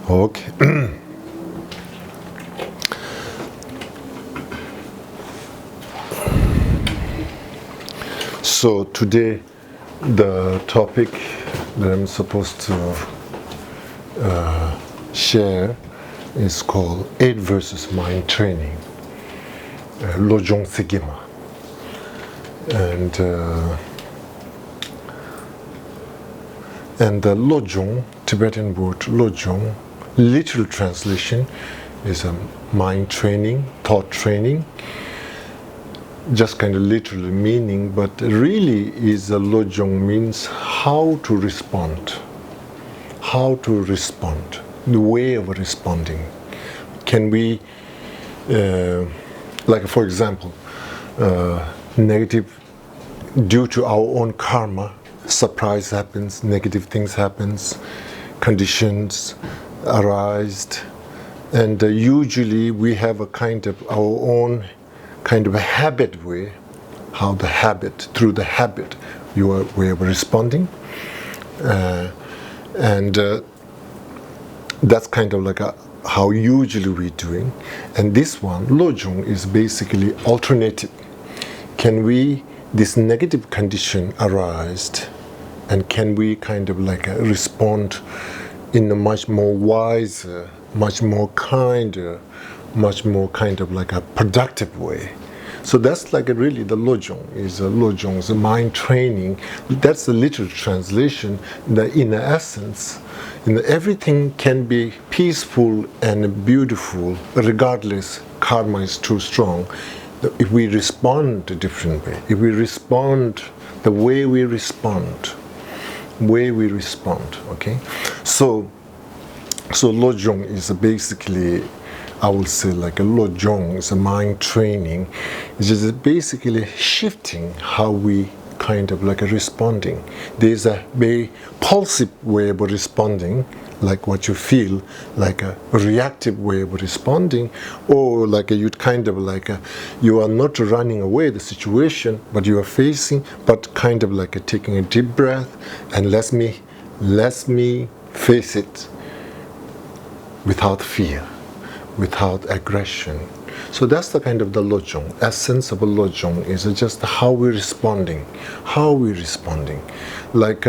Okay. So today the topic that I'm supposed to share is called 8 verses mind training, Lojong Segima. And the Lojong, Tibetan word Lojong, literal translation is a mind training, thought training, just kind of literally meaning, but really is a Lojong means how to respond, the way of responding. Can we, like for example, negative, due to our own karma, surprise happens, negative things happens, conditions arise, and usually we have a kind of our own kind of a habit way, through the habit, your way of responding, and that's kind of like how usually we're doing. And this one, Lojong, is basically alternative. Can we, this negative condition arised, and can we kind of like respond in a much more wiser, much more kinder, much more kind of like a productive way? So that's like really the Lojong is a mind training. That's the literal translation. In the essence, everything can be peaceful and beautiful regardless karma is too strong. If we respond a different way, if we respond the way we respond, okay? So Lojong is basically, I would say like a Lojong is a mind training. It's just basically shifting how we kind of like responding. There's a very pulsive way of responding, like what you feel, like a reactive way of responding, or like you'd kind of like you are not running away the situation, but you are facing, but kind of like taking a deep breath and let me face it without fear, without aggression. So that's the kind of the Lojong. Essence of a Lojong is just how we're responding. Like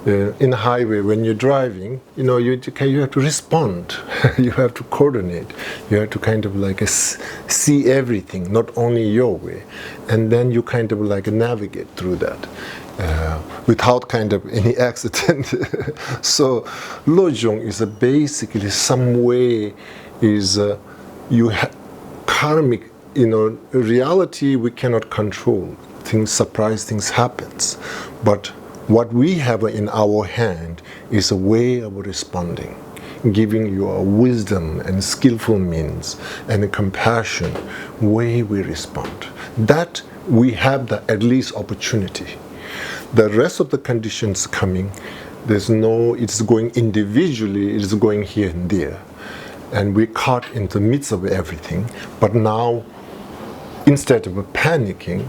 in a highway, when you're driving, you have to respond. You have to coordinate. You have to kind of like see everything, not only your way. And then you kind of like navigate through that without kind of any accident. So Lojong is basically some way is karmic, reality we cannot control. Surprise things happens. But what we have in our hand is a way of responding, giving you a wisdom and skillful means and a compassion way we respond. That we have the at least opportunity. The rest of the conditions coming, it's going individually, it's going here and there. And we're caught in the midst of everything. But now, instead of panicking,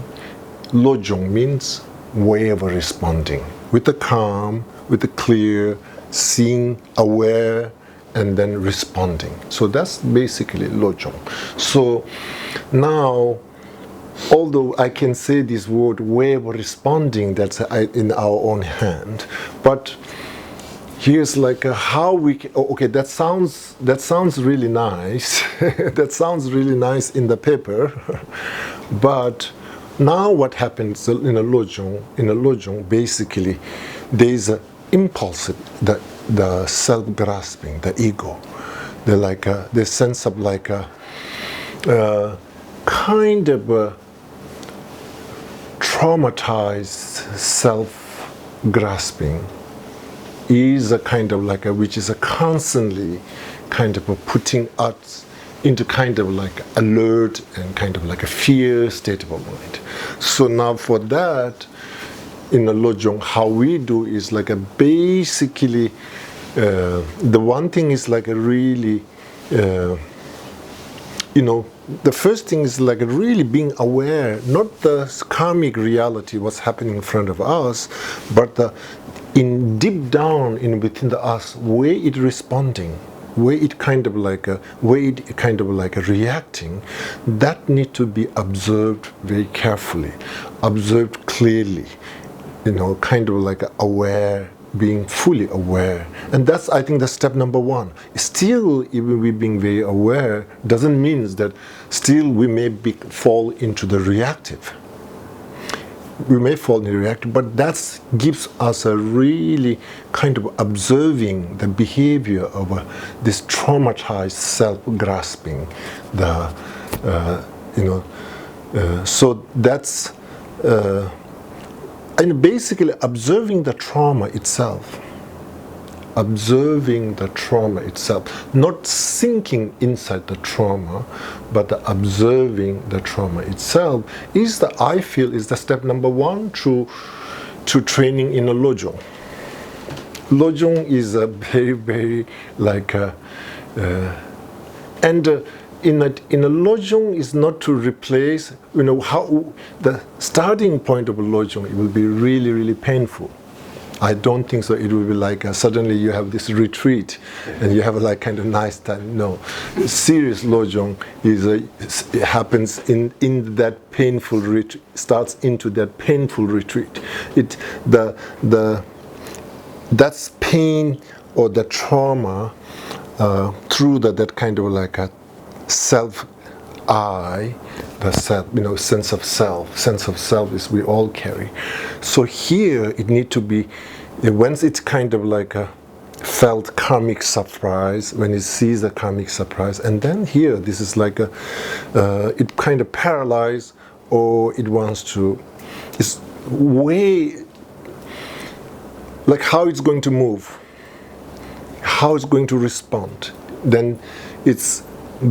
Lojong means way of responding. With the calm, with the clear, seeing, aware, and then responding. So that's basically Lojong. So now, although I can say this word way of responding, that's in our own hand, but here's like how we can, okay, that sounds really nice. That sounds really nice in the paper. But now what happens in a Lojong, basically, there's an impulsive, the self-grasping, the ego. They're like the sense of like a kind of a traumatized self-grasping is a kind of like which is a constantly kind of putting us into kind of like alert and kind of like a fear state of mind. So now for that, in a Lojong, how we do is like basically the one thing is like a really the first thing is like really being aware, not the karmic reality, what's happening in front of us, but in deep down in within us, way it responding, way it kind of like reacting, that need to be observed very carefully, observed clearly, kind of like aware, being fully aware. And that's, I think, that's step number one. Still, even we being very aware doesn't mean that still we may fall into the reactive. We may fall into the reactive, but that gives us a really kind of observing the behavior of this traumatized self-grasping. So that's and basically observing the trauma itself. Observing the trauma itself, not sinking inside the trauma, but observing the trauma itself I feel is the step number one to training in a Lojong. Lojong is a very, very like in a Lojong is not to replace, how the starting point of a Lojong, it will be really, really painful. I don't think so. It will be like suddenly you have this retreat and you have like kind of nice time. No, serious Lojong it happens in that painful retreat. Starts into that painful retreat. That's pain or the trauma through that kind of like a self. The self, sense of self is we all carry. So here it need to be, once it's kind of like a felt karmic surprise, when it sees a karmic surprise, and then here this is like it kind of paralyzed, or it wants to, it's way, like how it's going to move, how it's going to respond. Then it's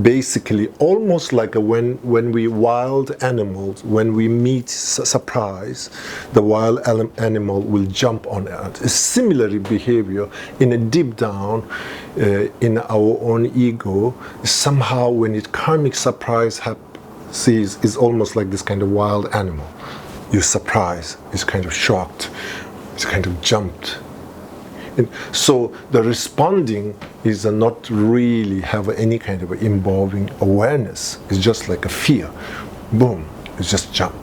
basically almost like when we wild animals, when we meet surprise, the wild animal will jump on it. A similar behavior in a deep down in our own ego, somehow when it karmic surprise sees, is almost like this kind of wild animal. You're surprised, it's kind of shocked, it's kind of jumped. And so the responding is not really have any kind of involving awareness. It's just like a fear. Boom, it's just jump.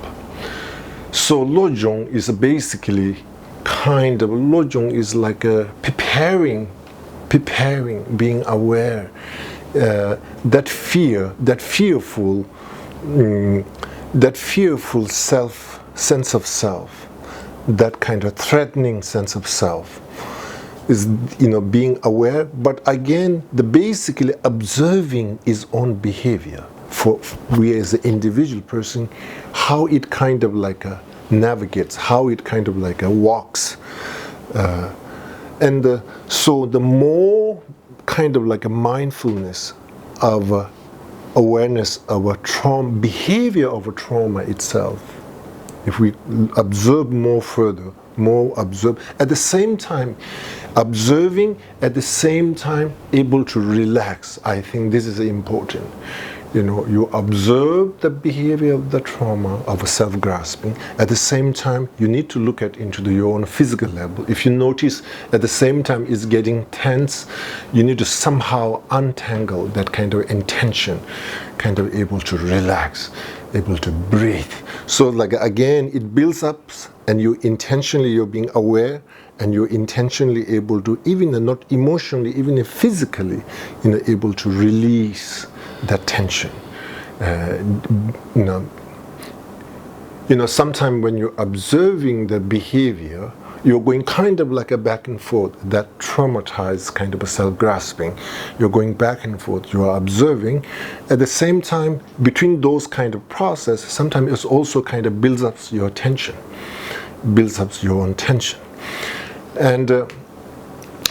So Lojong is basically Lojong is like a preparing, being aware. That fearful sense of self, that kind of threatening sense of self, is being aware, but again the basically observing his own behavior for we as an individual person, how it kind of like navigates, how it kind of like walks, so the more kind of like a mindfulness of awareness of a trauma, behavior of a trauma itself, if we observe more further, more observe, at the same time observing, at the same time able to relax. I think this is important. You observe the behavior of the trauma of self-grasping. At the same time, you need to look at into your own physical level. If you notice at the same time it's getting tense, you need to somehow untangle that kind of intention, kind of able to relax, able to breathe. So like again, it builds up, and you're being aware, and you're intentionally able to, even not emotionally, even physically, able to release that tension. Sometimes when you're observing the behavior, you're going kind of like a back and forth, that traumatized kind of a self-grasping. You're going back and forth, you are observing. At the same time, between those kind of process, sometimes it also kind of builds up your attention, builds up your own tension. And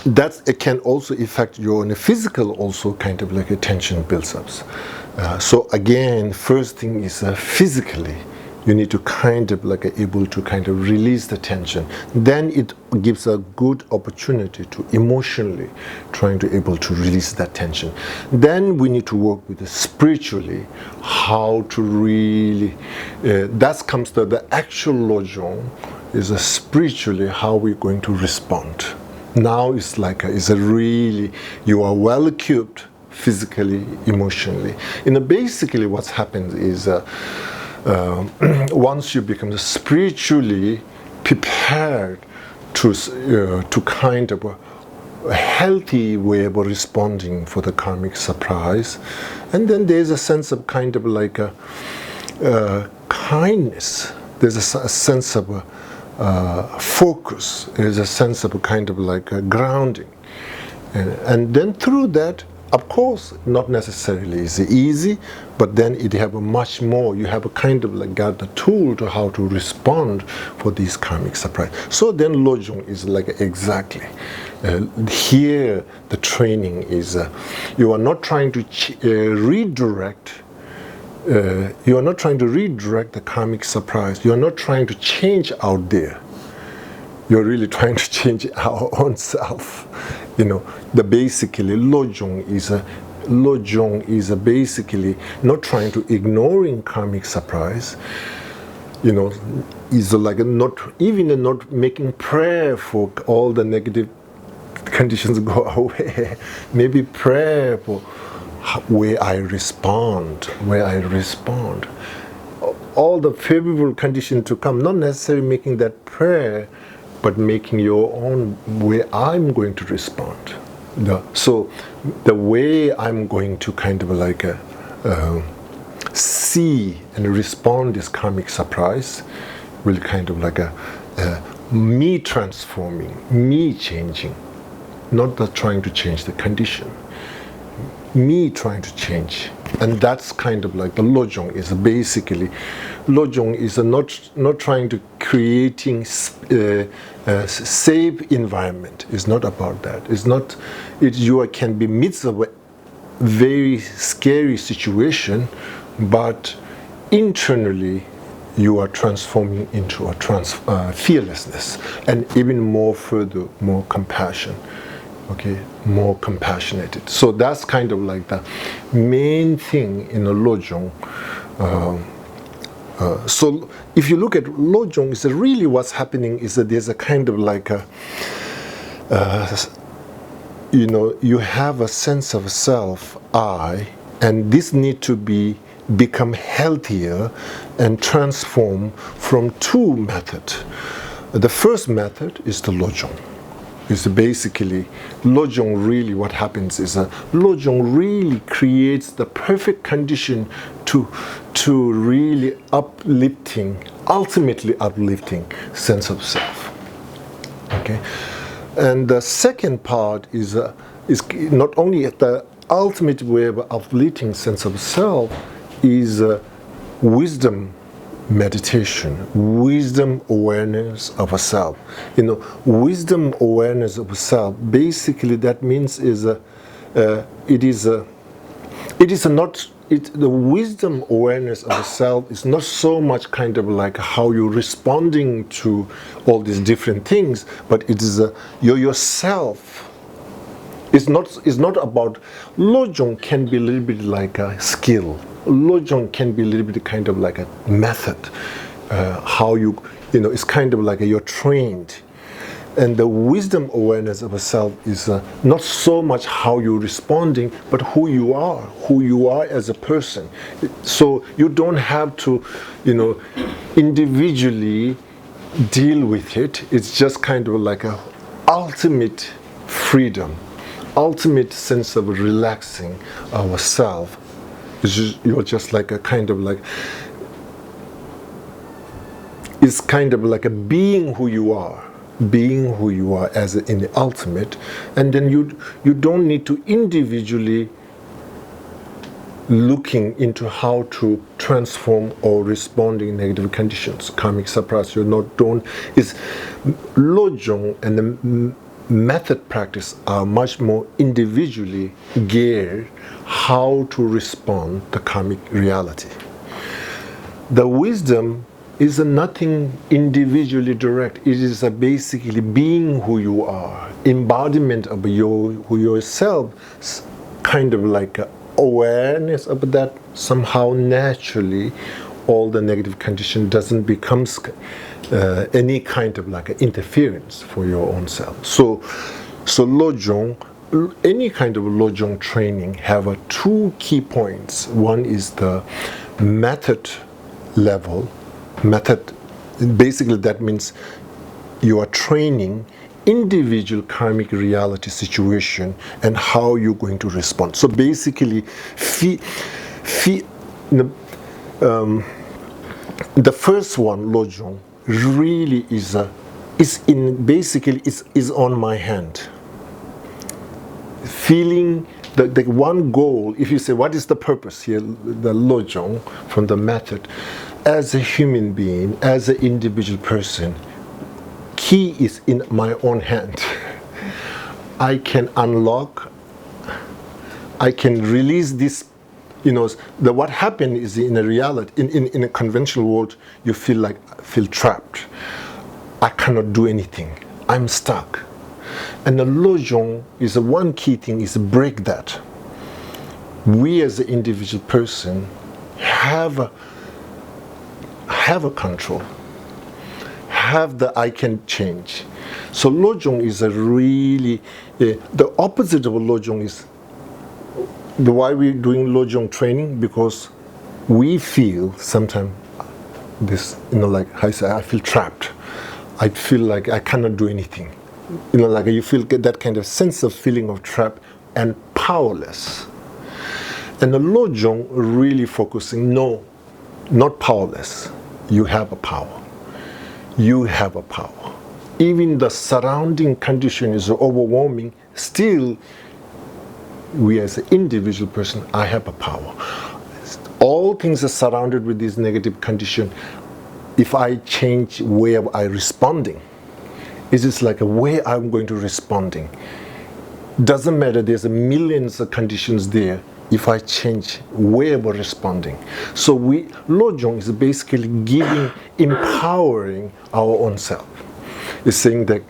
that it can also affect your own physical, also kind of like a tension builds up. So again, first thing is physically, you need to kind of like able to kind of release the tension. Then it gives a good opportunity to emotionally trying to able to release that tension. Then we need to work with spiritually, how to really, that comes to the actual Lojong, is spiritually how we're going to respond. Now it's like it's a really, you are well equipped physically, emotionally. Basically what's happened is once you become spiritually prepared to kind of a healthy way of responding for the karmic surprise, and then there's a sense of kind of like a kindness. There's a sense of focus. There's a sense of kind of like a grounding, and then through that, of course, not necessarily is easy, but then it have a much more. You have a kind of like got the tool to how to respond for these karmic surprise. So then Lojong is like exactly here. The training is you are not trying to redirect. You are not trying to redirect the karmic surprise. You are not trying to change out there. You're really trying to change our own self. The basically Lojong is basically not trying to ignoring karmic surprise. Is like not making prayer for all the negative conditions go away. Maybe prayer for where I respond. All the favorable conditions to come, not necessarily making that prayer, but making your own way I'm going to respond. So the way I'm going to kind of like see and respond this karmic surprise will kind of like me transforming, me changing, not that trying to change the condition. Me trying to change. And that's kind of like the Lojong is basically, Lojong is not trying to creating a safe environment. It's not about that. It's not, you can be midst of a very scary situation, but internally you are transforming into a fearlessness and even more compassion. Okay, more compassionate. So that's kind of like the main thing in a Lojong. So if you look at Lojong, is really what's happening is that there's a kind of like you have a sense of self, I, and this need to become healthier and transform from two methods. The first method is the Lojong. Is basically Lojong. Really what happens is Lojong really creates the perfect condition to really ultimately uplifting sense of self. Okay, and the second part is not only the ultimate way of uplifting sense of self is wisdom meditation, wisdom awareness of a self. Wisdom awareness of a self. Basically, that means the wisdom awareness of a self is not so much kind of like how you're responding to all these different things, but it is yourself. It's not about. Lojong can be a little bit like a skill. Lojong can be a little bit kind of like a method, how it's kind of like you're trained. And the wisdom awareness of a self is not so much how you're responding, but who you are as a person. So you don't have to, individually deal with it. It's just kind of like a ultimate freedom, ultimate sense of relaxing ourselves. You're just like a kind of like, it's kind of like a being who you are as in the ultimate, and then you don't need to individually looking into how to transform or responding negative conditions, karmic surprise. Is Lojong and the method practice are much more individually geared how to respond to karmic reality. The wisdom is nothing individually direct. It is basically being who you are, embodiment of yourself, kind of like awareness of that. Somehow naturally all the negative condition doesn't become any kind of like interference for your own self. So So Lojong, any kind of Lojong training have two key points. One is the method level. Method, basically that means you are training individual karmic reality situation and how you're going to respond. So basically, the first one, Lojong, really is on my hand. Feeling the one goal, if you say what is the purpose here, the Lojong from the method, as a human being, as an individual person, key is in my own hand. I can unlock, I can release this, what happened is in a reality, in a conventional world, you feel trapped. I cannot do anything. I'm stuck. And the Lojong is one key thing is break that. We as an individual person have a control, have the I can change. So Lojong is a really, the opposite of Lojong is, why we're doing Lojong training, because we feel sometimes this, like I say, I feel trapped. I feel like I cannot do anything. Like you feel that kind of sense of feeling of trap and powerless. And the Lojong really focusing, no, not powerless. You have a power. You have a power. Even the surrounding condition is overwhelming, still, we as an individual person, I have a power. All things are surrounded with this negative condition. If I change where I'm responding, it's just like a way I'm going to responding. Doesn't matter, there's millions of conditions there. If I change where we're responding. So Lojong is basically giving, empowering our own self. It's saying that,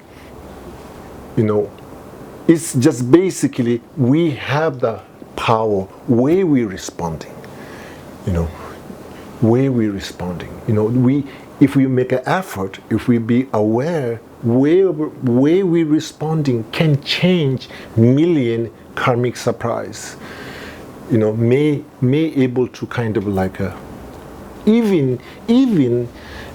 it's just basically we have the power where we're responding. Where we're responding. If we make an effort, if we be aware where we're responding can change million karmic surprise. May able to kind of like even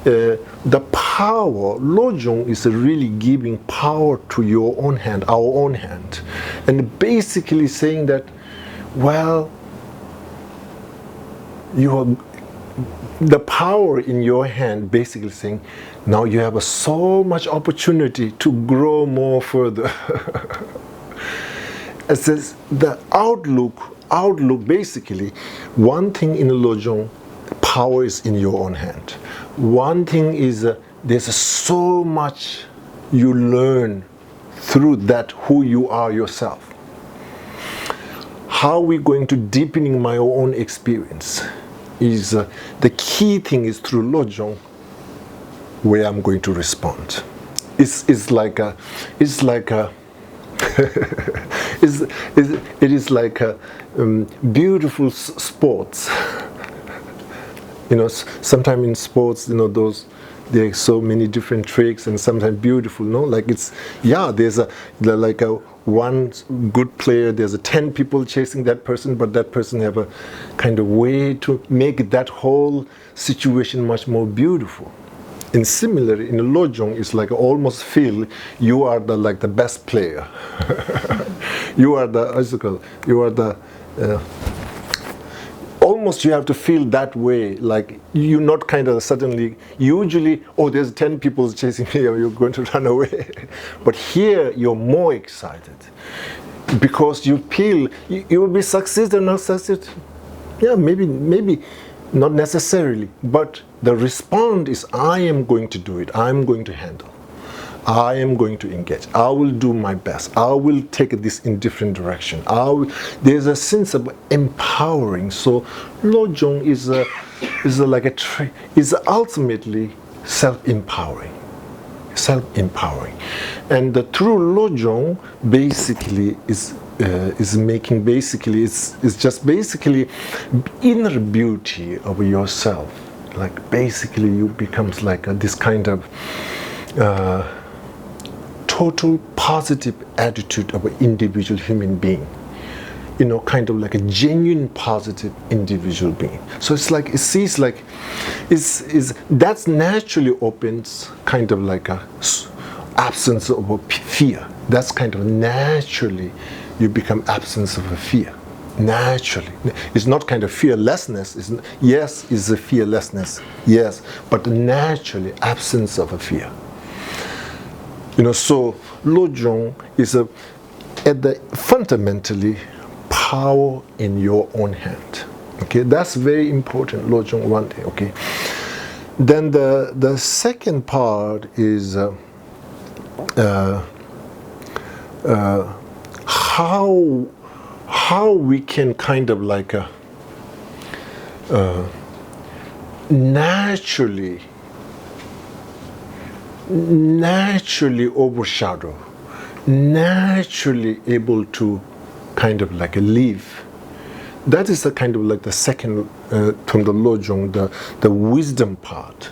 the power. Lojong is really giving power to your own hand, our own hand, and basically saying that, well, the power in your hand, basically saying, now you have so much opportunity to grow more further. It says the outlook basically, one thing in Lojong, power is in your own hand. One thing is there's so much you learn through that who you are yourself. How we going to deepening my own experience is the key thing is through Lojong where I'm going to respond. It is like a beautiful sports. Sometimes in sports, those there are so many different tricks and sometimes beautiful. There's one good player. There's 10 people chasing that person, but that person have a kind of way to make that whole situation much more beautiful. And similarly, in Lojong, it's like almost feel you are the best player. You are almost you have to feel that way, like you're not kind of suddenly, usually, there's 10 people chasing me, you're going to run away. But here, you're more excited because you feel you will be succeed or not succeed. Yeah, maybe not necessarily, but the response is I am going to do it, I'm going to handle. I am going to engage. I will do my best. I will take this in different direction. There's a sense of empowering. So Lojong is ultimately self-empowering. Self-empowering. And the true Lojong basically is just basically inner beauty of yourself. Like basically you becomes like this kind of total positive attitude of an individual human being. You know, kind of like a genuine positive individual being. So it's like, it sees like, that's naturally opens kind of like a absence of a fear. That's kind of naturally you become absence of a fear. Naturally. It's not kind of fearlessness. Yes, it's a fearlessness. Yes, but naturally absence of a fear. You know, so Lojong is at the fundamentally power in your own hand. Okay, that's very important. Lojong one day. Okay. Then the second part is how we can kind of like naturally overshadow, naturally able to kind of like live. That is the kind of like the second from the Lojong, the wisdom part.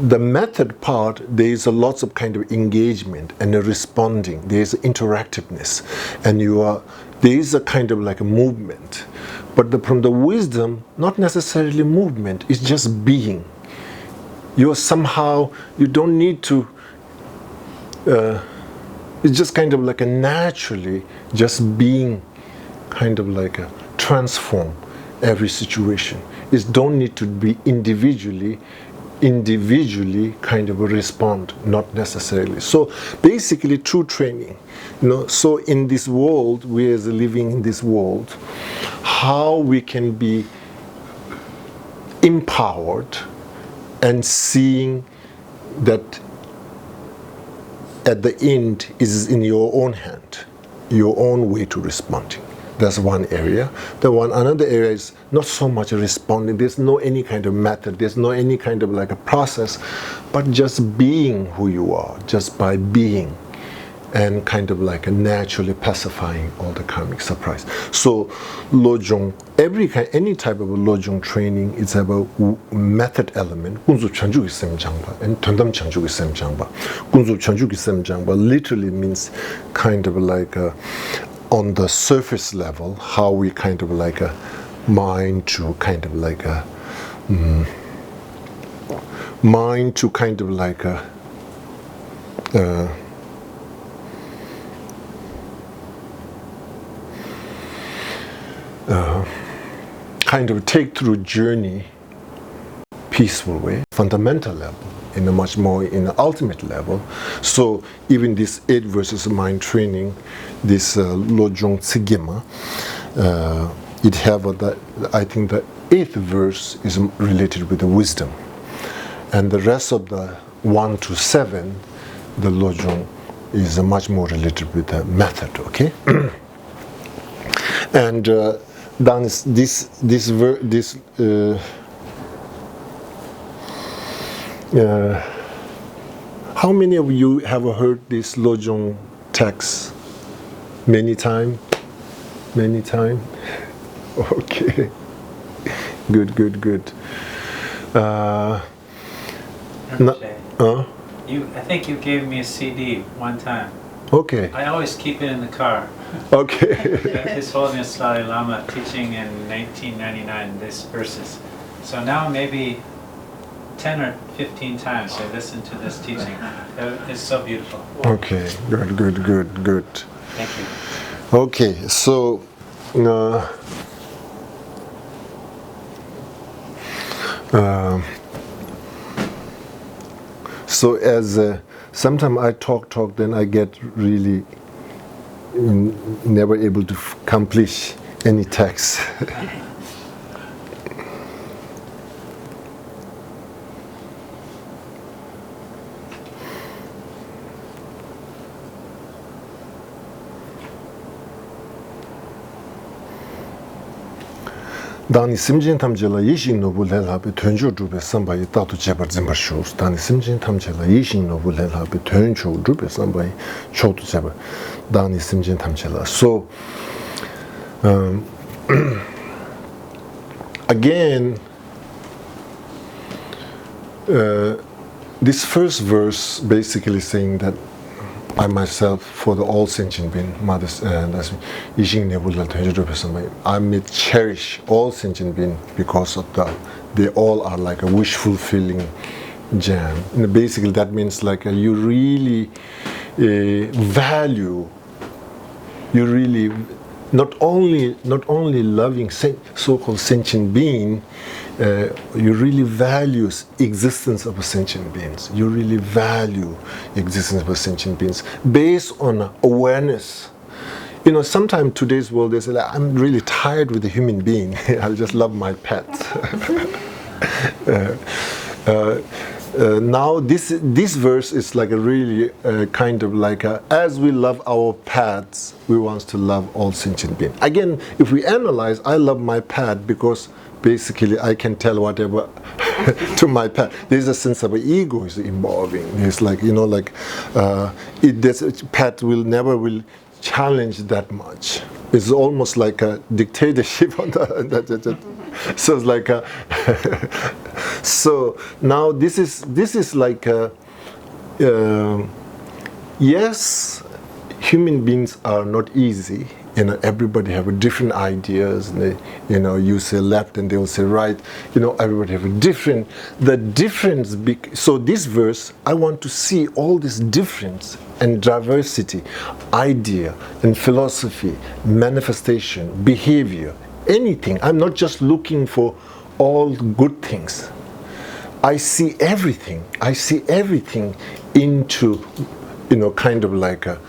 The method part, there is a lots of kind of engagement and responding. There is interactiveness, and there is a kind of like a movement. But from the wisdom, not necessarily movement. It's just being. You don't need to. It's just kind of like a naturally just being, kind of like a transform every situation. It don't need to be individually kind of respond, not necessarily. So basically true training, you know, so in this world, we as living in this world, how we can be empowered and seeing that at the end is in your own hand, your own way to responding. That's one area. Another area is not so much responding. There's no any kind of method. There's no any kind of like a process, but just being who you are, just by being, and kind of like a naturally pacifying all the karmic surprise. So Lojong, any type of Lojong training is about method element. Kunzu chanju gisem jangba and tondam chanju gisem jangba. Kunzu chanju gisem jangba literally means kind of like on the surface level, how we kind of like mind to kind of like mind to kind of like kind of take through journey peaceful way, fundamental level, in a much more in the ultimate level. So even this 8 verses mind training, this Lojong Tsigima, it have I think the 8th verse is related with the wisdom, and the rest of the 1 to 7, the Lojong is much more related with the method. Okay, and then how many of you have heard this Lojong text many times? Many times? Okay. Good. I think you gave me a CD one time. Okay. I always keep it in the car. Okay. His Holiness Dalai Lama teaching in 1999 these verses. So now maybe 10 or 15 times I listen to this teaching. It's so beautiful. Okay, good. Thank you. Okay, so so as sometimes I talk, then I get really never able to accomplish any text. 다니 심진 탐제라 이신 노불레라베 튼주 주베 삼바이 따도 제발 짐바쇼스 다니 심진 탐제라 이신 노불레라베 튼주 주베 삼바이 초도 제발 다니 심진 탐제라. So again this first verse basically saying that I myself, for the all sentient being, mothers, I may cherish all sentient being because of they all are like a wish fulfilling jam. And basically, that means like you really value. You really not only loving so-called sentient being. You really value existence of sentient beings. You really value existence of sentient beings based on awareness. You know, sometimes today's world they say, like, I'm really tired with the human being. I just love my pets. Now this verse is like a really kind of like as we love our pets, we want to love all sentient beings. Again, if we analyze, I love my pet because basically I can tell whatever to my pet. There's a sense of ego is involving. It's like, you know, like this pet will never challenge that much. It's almost like a dictatorship on so it's like so now this is like yes, human beings are not easy. You know, everybody have different ideas. And they, you know, you say left and they will say right. You know, everybody have a different. The difference. So this verse, I want to see all this difference and diversity, idea and philosophy, manifestation, behavior, anything. I'm not just looking for all good things. I see everything. I see everything into, you know, kind of like a.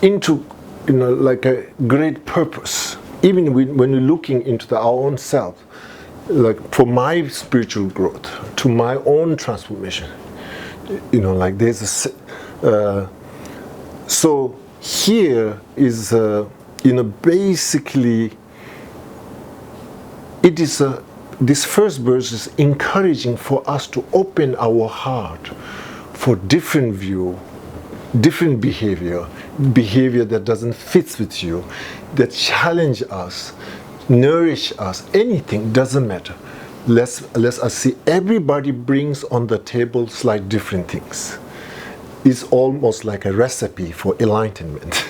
Into, you know, like a great purpose. Even when we're looking into our own self, like for my spiritual growth, to my own transformation, you know, like there's a. So here is, you know, basically, it is this first verse is encouraging for us to open our heart for different view, different behavior that doesn't fit with you, that challenge us, nourish us, anything, doesn't matter. Let's us see everybody brings on the table slight different things. It's almost like a recipe for enlightenment.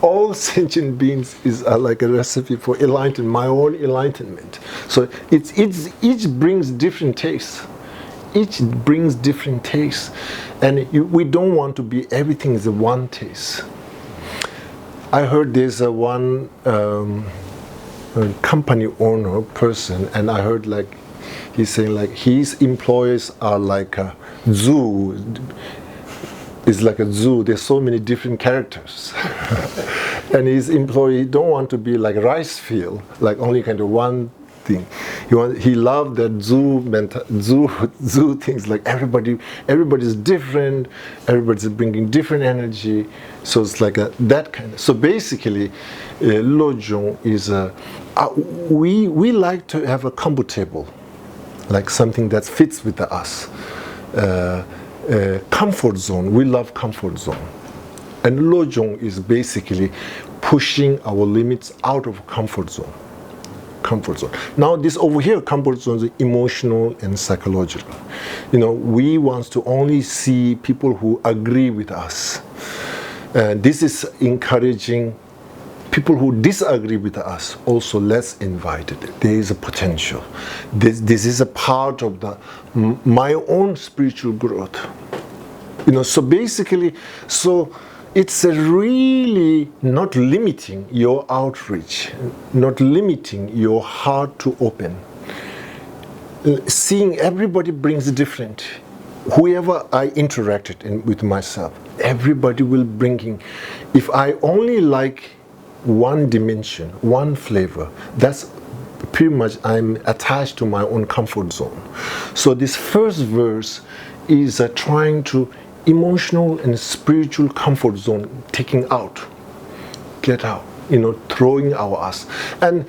All sentient beings are like a recipe for enlightenment, my own enlightenment. So each brings different tastes. Each brings different tastes, and we don't want to be everything is a one taste. I heard there's a one company owner person, and I heard like he's saying like his employees are like a zoo. It's like a zoo. There's so many different characters, and his employee don't want to be like rice field, like only kind of one thing. He loved that zoo things, like everybody's different, everybody's bringing different energy, so it's like that kind of. So basically, Lojong is we like to have a combo table, like something that fits with us. Comfort zone. We love comfort zone, and Lojong is basically pushing our limits out of comfort zone. Comfort zone. Now this over here, comfort zone is emotional and psychological. You know, we want to only see people who agree with us. This is encouraging people who disagree with us, also less invited. There is a potential. This is a part of my own spiritual growth. You know, so basically, so it's really not limiting your outreach, not limiting your heart to open. Seeing everybody brings different. Whoever I interacted with myself, everybody will bring. If I only like one dimension, one flavor, that's pretty much I'm attached to my own comfort zone. So this first verse is trying to emotional and spiritual comfort zone, taking out, get out, you know, throwing us. And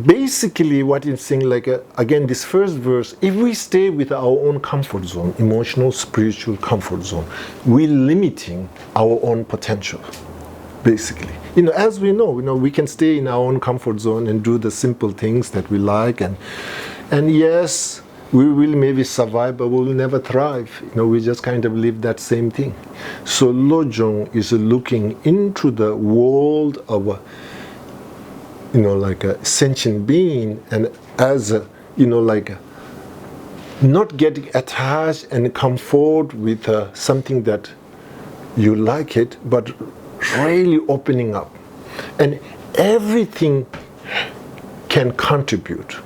basically what it's saying, like again, this first verse, if we stay with our own comfort zone, emotional, spiritual comfort zone, we're limiting our own potential, basically. You know, as we know, we can stay in our own comfort zone and do the simple things that we like, and And yes, we will maybe survive, but we will never thrive. We just kind of live that same thing. So Lojong is looking into the world of like a sentient being, and as a, not getting attached and comfort with something that you like it, but really opening up. And everything can contribute.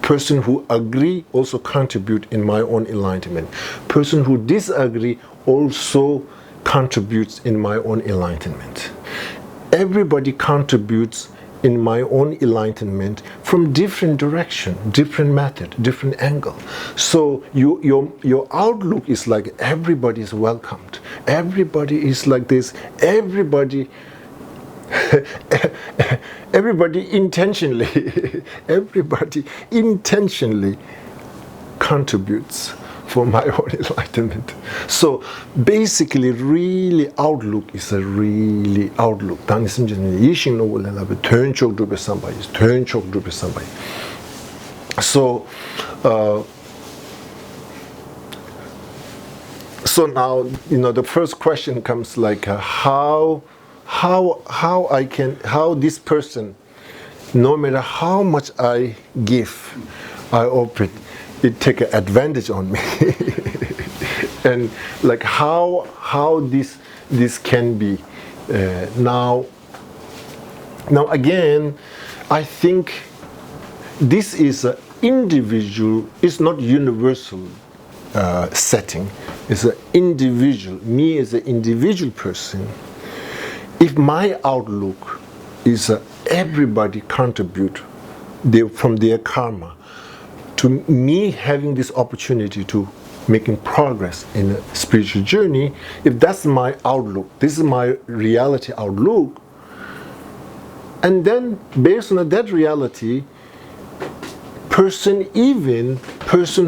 Person who agree also contribute in my own enlightenment. Person who disagree also contributes in my own enlightenment. Everybody contributes in my own enlightenment from different direction, different method, different angle. So your outlook is like everybody is welcomed. Everybody is like this. Everybody intentionally contributes for my own enlightenment. So basically, really outlook is a really outlook. So so now the first question comes like how this person, no matter how much I give, I open it take advantage on me. And like how this can be now again, I think this is an individual, it's not universal setting. It's an individual, me as an individual person. If my outlook is everybody contribute from their karma to me having this opportunity to making progress in a spiritual journey, if that's my outlook, this is my reality outlook, and then based on that reality, person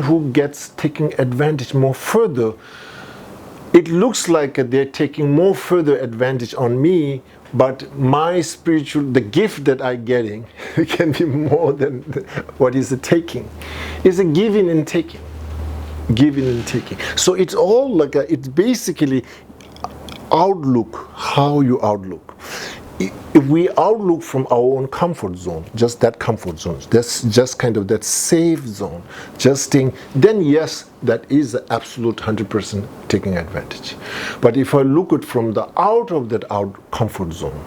who gets taking advantage more further, it looks like they're taking more further advantage on me, but my spiritual, the gift that I'm getting can be more than what is the taking. It's a giving and taking. Giving and taking. So it's all like it's basically outlook, how you outlook. If we outlook from our own comfort zone, just that comfort zone, that's just kind of that safe zone, just thing, then yes, that is the absolute 100% taking advantage. But if I look at from the out of that comfort zone,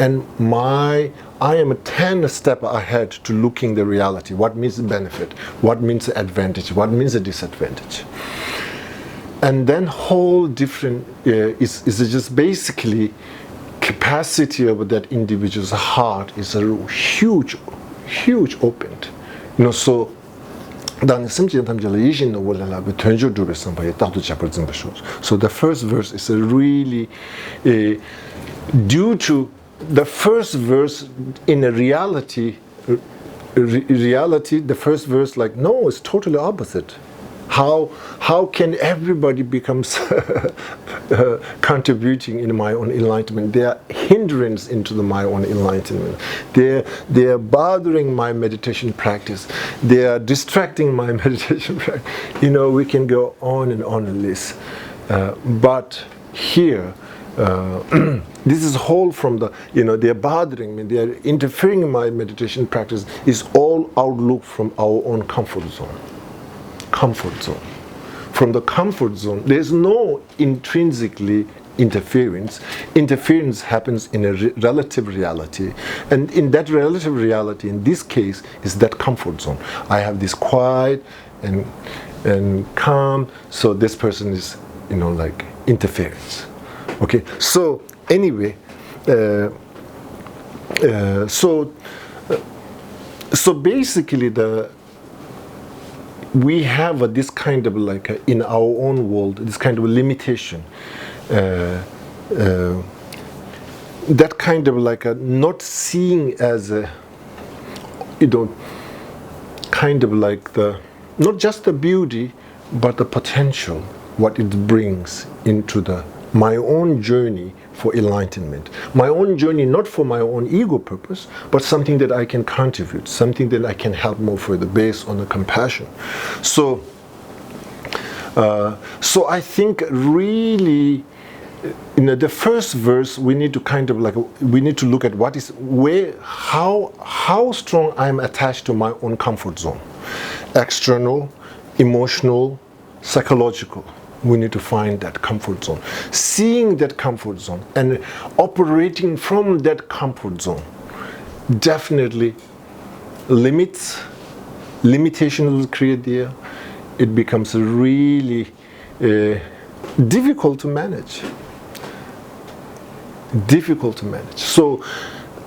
and I am a 10 step ahead to looking the reality, what means the benefit, what means the advantage, what means the disadvantage. And then whole different is just basically capacity of that individual's heart is a huge opened. So so the first verse is a really due to the first verse in a reality, the first verse like no, it's totally opposite. How can everybody becomes contributing in my own enlightenment? They are hindrance into my own enlightenment. They are bothering my meditation practice. They are distracting my meditation practice. We can go on and on a list. But here, this is whole from the, they are bothering me. They are interfering in my meditation practice. Is all outlook from our own comfort zone. From the comfort zone, there's no intrinsically interference. Interference happens in a relative reality, and in that relative reality, in this case, is that comfort zone. I have this quiet and calm, so this person is, like interference. Okay, so anyway, so basically we have this kind of like in our own world, this kind of limitation, that kind of like not seeing as a, kind of like not just the beauty, but the potential, what it brings into the my own journey for enlightenment, my own journey not for my own ego purpose, but something that I can contribute, something that I can help more further based on the compassion. So I think really, the first verse we need to we need to look at how strong I'm attached to my own comfort zone, external, emotional, psychological. We need to find that comfort zone, seeing that comfort zone and operating from that comfort zone. Definitely limitations will create there. It becomes really difficult to manage. So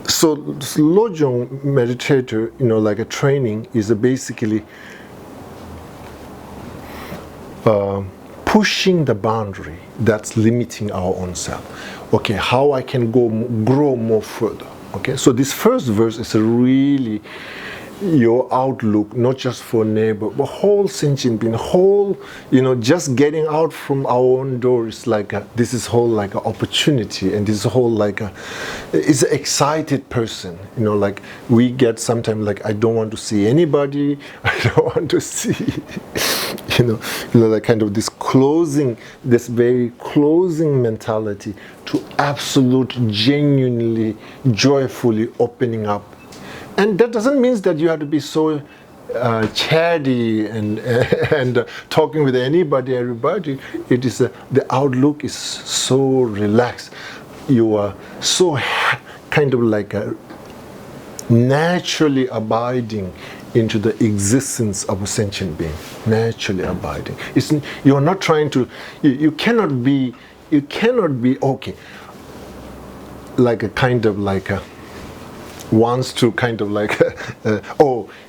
Lojong meditator, like a training, is basically pushing the boundary that's limiting our own self. Okay, how I can grow more further. Okay, so this first verse is a really your outlook, not just for neighbor, but whole sentient being, just getting out from our own door is this is whole like an opportunity, and this is whole is an excited person, we get sometimes I don't want to see anybody, I don't want to see, kind of this very closing mentality to absolute, genuinely, joyfully opening up. And that doesn't mean that you have to be so chatty and talking with everybody. It is the outlook is so relaxed. You are so kind of naturally abiding into the existence of a sentient being. Naturally abiding. You're not trying to. You cannot be. Okay. Wants to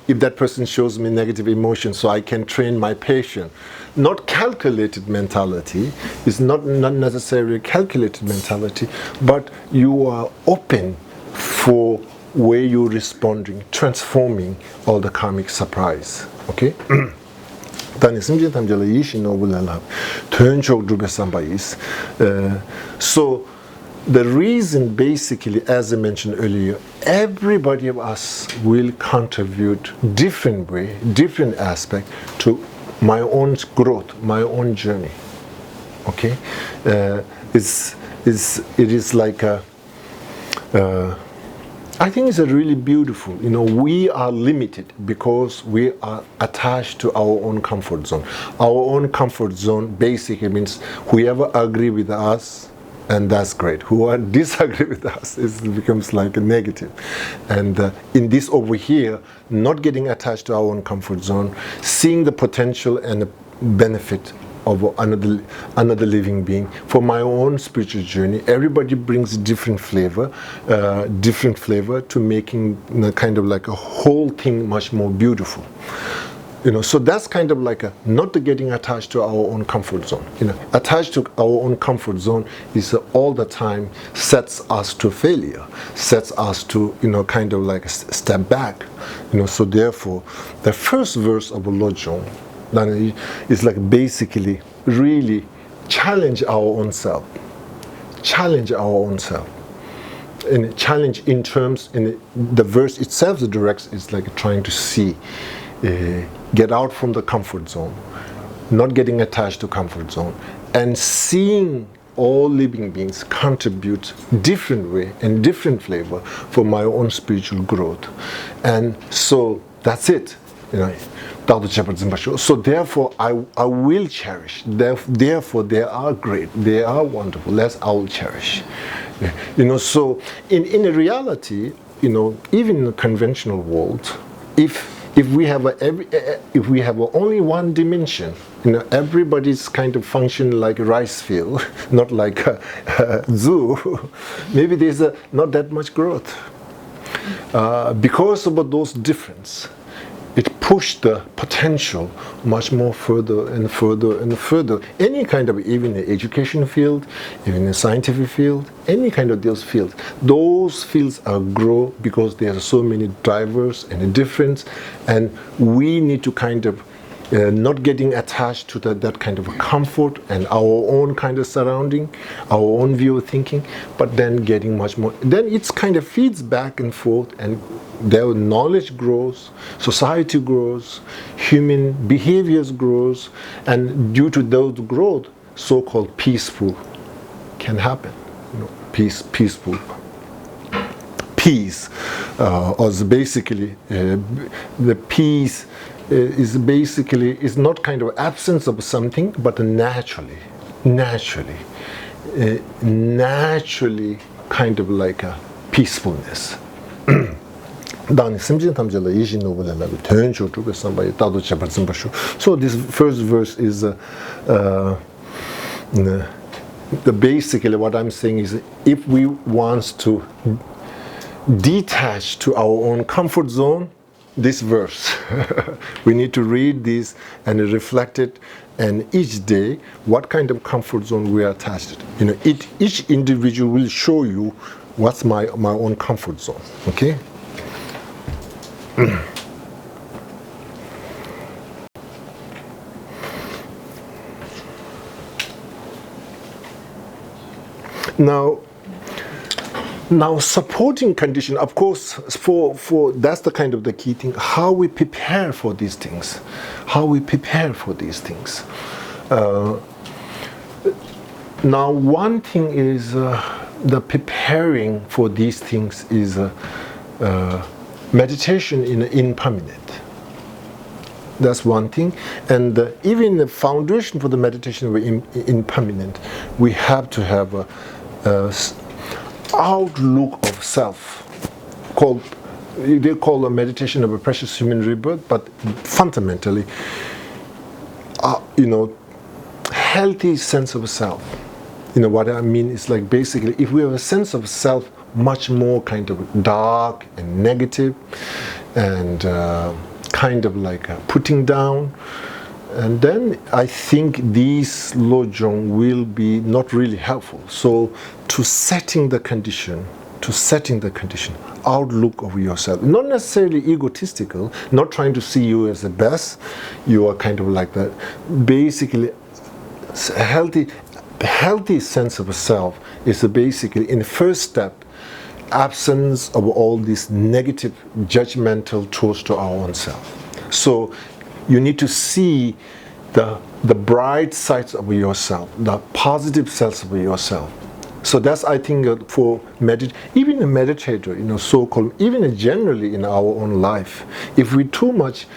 if that person shows me negative emotion, so I can train my patient. Not calculated mentality. It's not necessarily calculated mentality, but you are open for where you're responding, transforming all the karmic surprise. Okay? So the reason, basically, as I mentioned earlier, everybody of us will contribute different way, different aspect to my own growth, my own journey. Okay, it is I think it's a really beautiful. We are limited because we are attached to our own comfort zone. Our own comfort zone basically means whoever agree with us, and that's great. Who disagree with us, it becomes a negative. And in this over here, not getting attached to our own comfort zone, seeing the potential and the benefit of another living being. For my own spiritual journey, everybody brings different flavor to making kind of a whole thing much more beautiful. So that's kind of not getting attached to our own comfort zone. Attached to our own comfort zone is all the time sets us to failure, sets us to kind of step back. So therefore, the first verse of Lojong is basically really challenge our own self, and challenge in terms in the verse itself. The directs is trying to see. Get out from the comfort zone, not getting attached to comfort zone, and seeing all living beings contribute different way and different flavor for my own spiritual growth. And so that's it. So therefore I will cherish. Therefore they are great, they are wonderful. I will cherish. So in a reality, even in the conventional world, if we have only one dimension, everybody's kind of function like a rice field, not like a zoo. Maybe there's not that much growth because of those differences. It pushed the potential much more further and further and further. Any kind of, even the education field, even the scientific field, any kind of those fields are grow because there are so many drivers and a difference, and we need to kind of not getting attached to that kind of a comfort and our own kind of surrounding, our own view of thinking, but then getting much more. Then it's kind of feeds back and forth, and their knowledge grows, society grows, human behaviors grows, and due to those growth, so-called peaceful can happen. Peaceful. Peace, or basically the peace is basically is not kind of absence of something, but naturally kind of like a peacefulness. So this first verse is basically what I'm saying is, if we want to detach to our own comfort zone, this verse we need to read this and reflect it, and each day what kind of comfort zone we are attached to. Each individual will show you what's my own comfort zone. Okay. Now supporting condition, of course, for that's the kind of the key thing, how we prepare for these things. Now one thing is the preparing for these things is meditation in impermanent. That's one thing, and even the foundation for the meditation of impermanent, we have to have a outlook of self, they call a meditation of a precious human rebirth, but fundamentally, healthy sense of self. What I mean is, like, basically, if we have a sense of self much more kind of dark and negative, and kind of like putting down, and then I think these Lojong will be not really helpful. So to setting the condition, outlook of yourself, not necessarily egotistical, not trying to see you as the best, you are kind of like that. Basically, a healthy sense of self is basically, in the first step, absence of all these negative judgmental thoughts to our own self. So you need to see the bright sides of yourself, the positive sides of yourself. So that's, I think, for even a meditator, so-called, even generally in our own life, if we too much,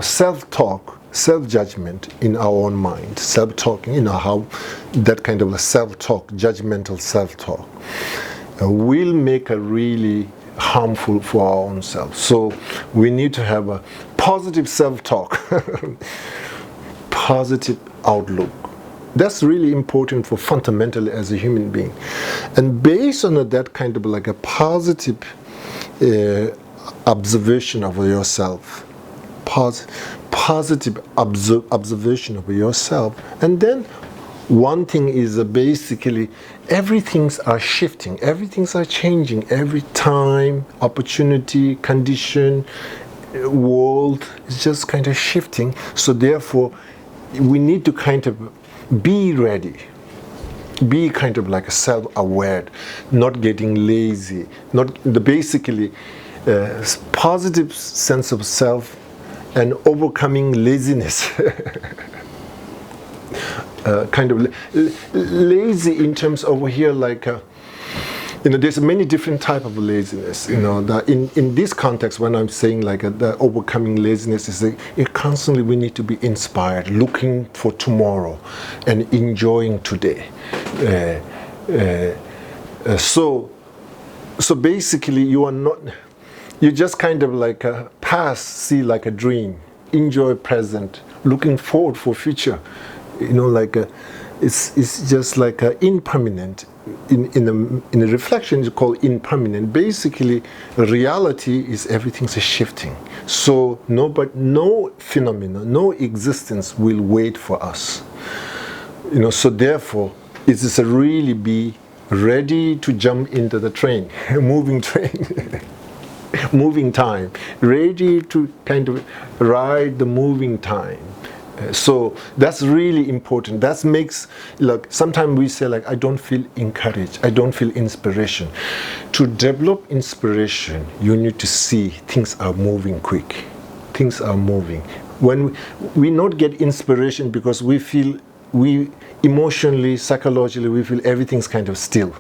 self-talk, self-judgment in our own mind, self-talking, how that kind of a self-talk, judgmental self-talk, will make a really harmful for our own self. So we need to have a positive self-talk, positive outlook. That's really important for fundamentally as a human being. And based on that kind of like a positive observation of yourself, positive observation of yourself, and then one thing is basically everything's are shifting, everything's are changing every time, opportunity, condition, world is just kind of shifting. So therefore we need to kind of be ready, be kind of like self-aware, not getting lazy, not the basically positive sense of self and overcoming laziness. Kind of lazy in terms over here, like there's many different type of laziness. That in this context, when I'm saying like the overcoming laziness is constantly we need to be inspired, looking for tomorrow, and enjoying today. So basically, you just kind of like see like a dream, enjoy present, looking forward for future. It's just like impermanent. In a reflection, it's called impermanent. Basically, reality is everything's shifting. So no phenomena, no existence will wait for us. So therefore, it is really be ready to jump into the train, moving train. Moving time, ready to kind of ride the moving time, So that's really important. That makes, like, sometimes we say, like, I don't feel encouraged, I don't feel inspiration. To develop inspiration, you need to see things are moving quick. Things are moving. When we not get inspiration because we feel, we emotionally, psychologically, we feel everything's kind of still.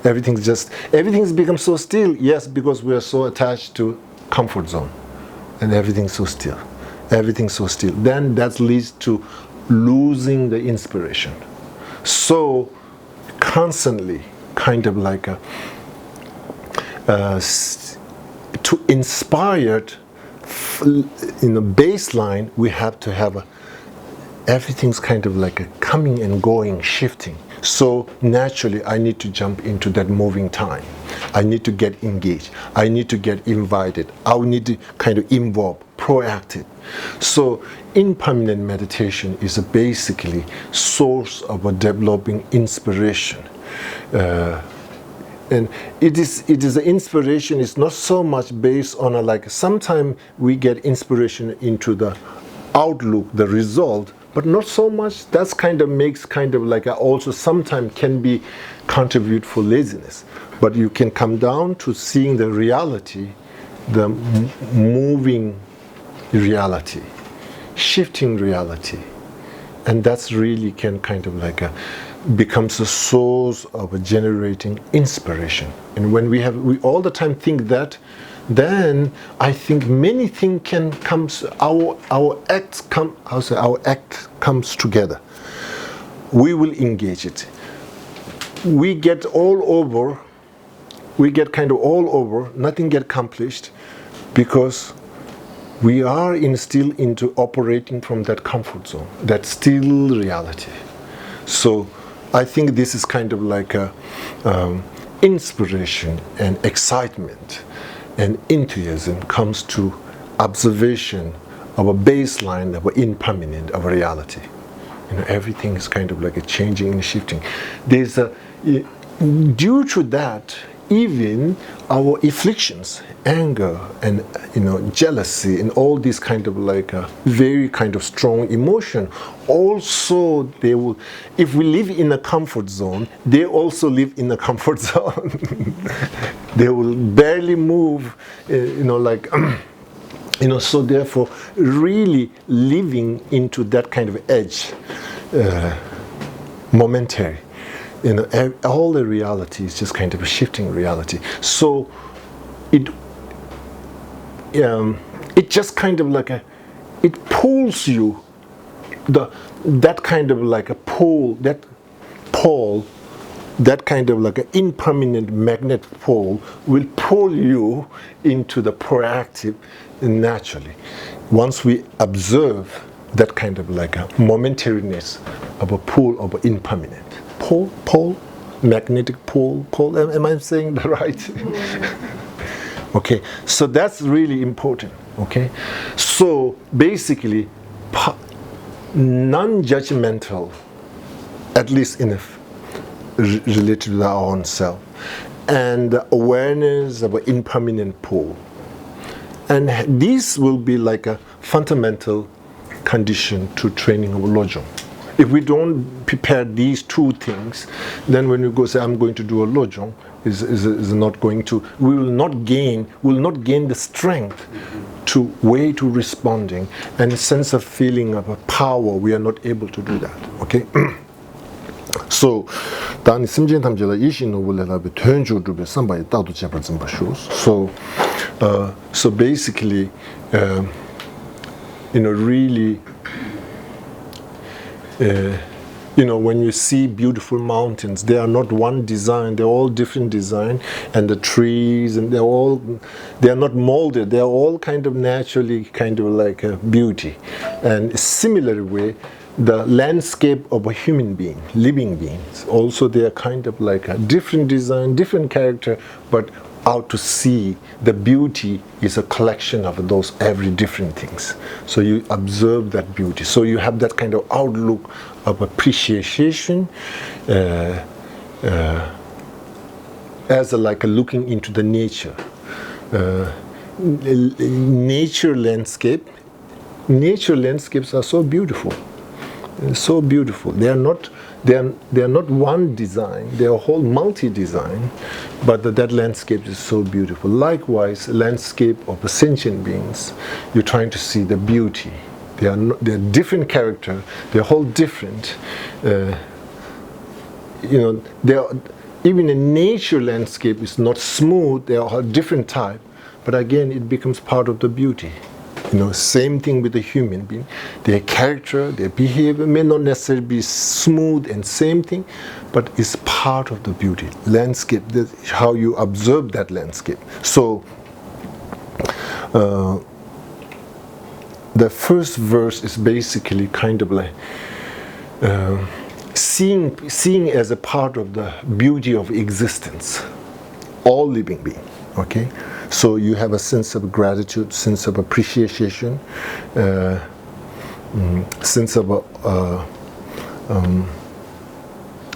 Everything's become so still, yes, because we are so attached to comfort zone. And everything's so still. Everything's so still. Then that leads to losing the inspiration. So constantly, kind of like to inspire, in the baseline, we have to have everything's kind of like a coming and going, shifting. So naturally, I need to jump into that moving time. I need to get engaged. I need to get invited. I need to kind of involve, proactive. So impermanent meditation is basically source of a developing inspiration. And it is the inspiration is not so much based on like, sometimes we get inspiration into the outlook, the result, but not so much. That's kind of makes kind of like also sometimes can be contribute for laziness. But you can come down to seeing the reality, the moving reality, shifting reality, and that's really can kind of like becomes a source of generating inspiration. And when we all the time think that, then I think many things can come. Our act comes together. We will engage it. We get all over. We get kind of all over. Nothing get accomplished because we are still into operating from that comfort zone, that still reality. So I think this is kind of like a inspiration and excitement and enthusiasm comes to observation of a baseline of an impermanent of a reality. You know, everything is kind of like a changing and shifting. There's due to that, even our afflictions, anger, and jealousy, and all these kind of like very kind of strong emotion, also they will. If we live in a comfort zone, they also live in a comfort zone. They will barely move, So therefore, really living into that kind of edge, momentary. All the reality is just kind of a shifting reality. So it just kind of like it pulls you, that kind of like a pull, that kind of like an impermanent magnet pole will pull you into the proactive naturally. Once we observe that kind of like a momentariness of a pull of an impermanent. Pole, magnetic pole. Am I saying that right? Okay, so that's really important. Okay, so basically, non-judgmental, at least in related to our own self, and awareness of an impermanent pole, and this will be like a fundamental condition to training of Lojong. If we don't prepare these two things, then when you go say, I'm going to do a Lojong, is not going to, we will not gain the strength to way to responding and a sense of feeling of a power. We are not able to do that. Okay. So, 다니 심진 탐제라 이신노 불레라베 텐주르베 삼바이 따도 제발 좀 봐쇼스. So basically, really. When you see beautiful mountains, they are not one design, they're all different design, and the trees, and they are not molded, they're all kind of naturally kind of like a beauty. And similar way, the landscape of a human being, living beings, also they are kind of like a different design, different character, but out to see the beauty is a collection of those every different things. So you observe that beauty. So you have that kind of outlook of appreciation as like a looking into the nature. Nature landscape nature landscapes are so beautiful. So beautiful. They are not one design. They are a whole multi-design, but that landscape is so beautiful. Likewise, landscape of the sentient beings, you're trying to see the beauty. They are different character. They're whole different. Even a nature landscape is not smooth. They are a different type, but again, it becomes part of the beauty. Same thing with the human being. Their character, their behavior may not necessarily be smooth and same thing, but it's part of the beauty. Landscape, how you observe that landscape. So, the first verse is basically kind of like seeing as a part of the beauty of existence, all living being. Okay, so you have a sense of gratitude, sense of appreciation, sense of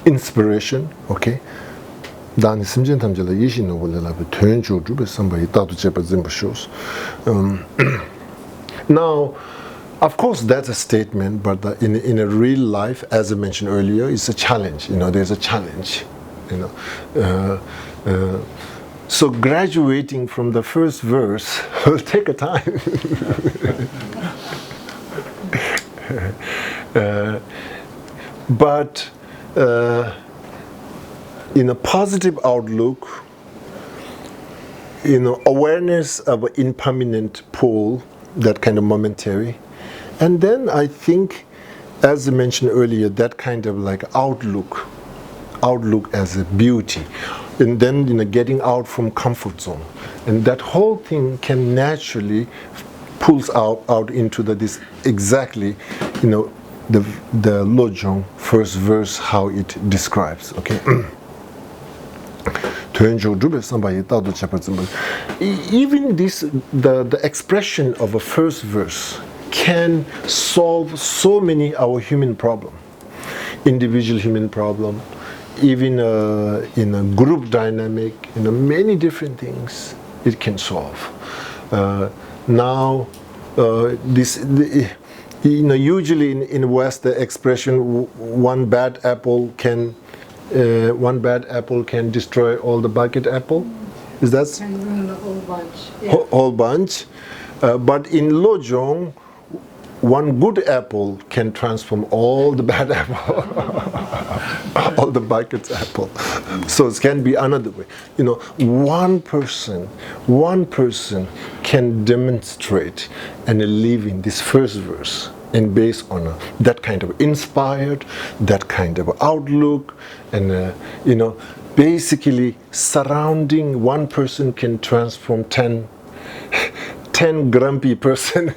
inspiration. Okay, 다니 심진 탐절라 예신노 볼래라 변조 주베 somebody 따도 제바 좀 shows. Now, of course, that's a statement, but in a real life, as I mentioned earlier, it's a challenge. There's a challenge. So graduating from the first verse will take a time. But in a positive outlook, awareness of an impermanent pole, that kind of momentary, and then I think, as I mentioned earlier, that kind of like outlook as a beauty, and then getting out from comfort zone, and that whole thing can naturally pulls out into this exactly, the Lojong first verse, how it describes. Okay. Even this, the expression of a first verse can solve so many our human problem, individual human problem, even in a group dynamic, many different things it can solve. Usually in the West, the expression one bad apple can destroy all the bucket apple. Is that? Can ruin the whole bunch. Yeah. Whole bunch. But in Lojong, one good apple can transform all the bad apple, all the bucket's apple. So it can be another way. One person can demonstrate and live in this first verse, and based on that kind of inspired, that kind of outlook, and basically surrounding one person can transform 10 grumpy person.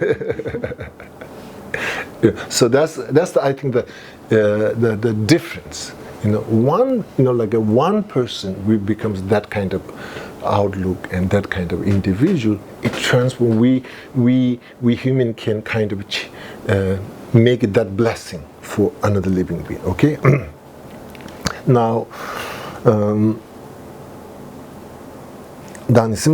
So that's I think the difference. One person becomes that kind of outlook and that kind of individual. It transforms. We human can kind of make it that blessing for another living being. Okay. Now. Now this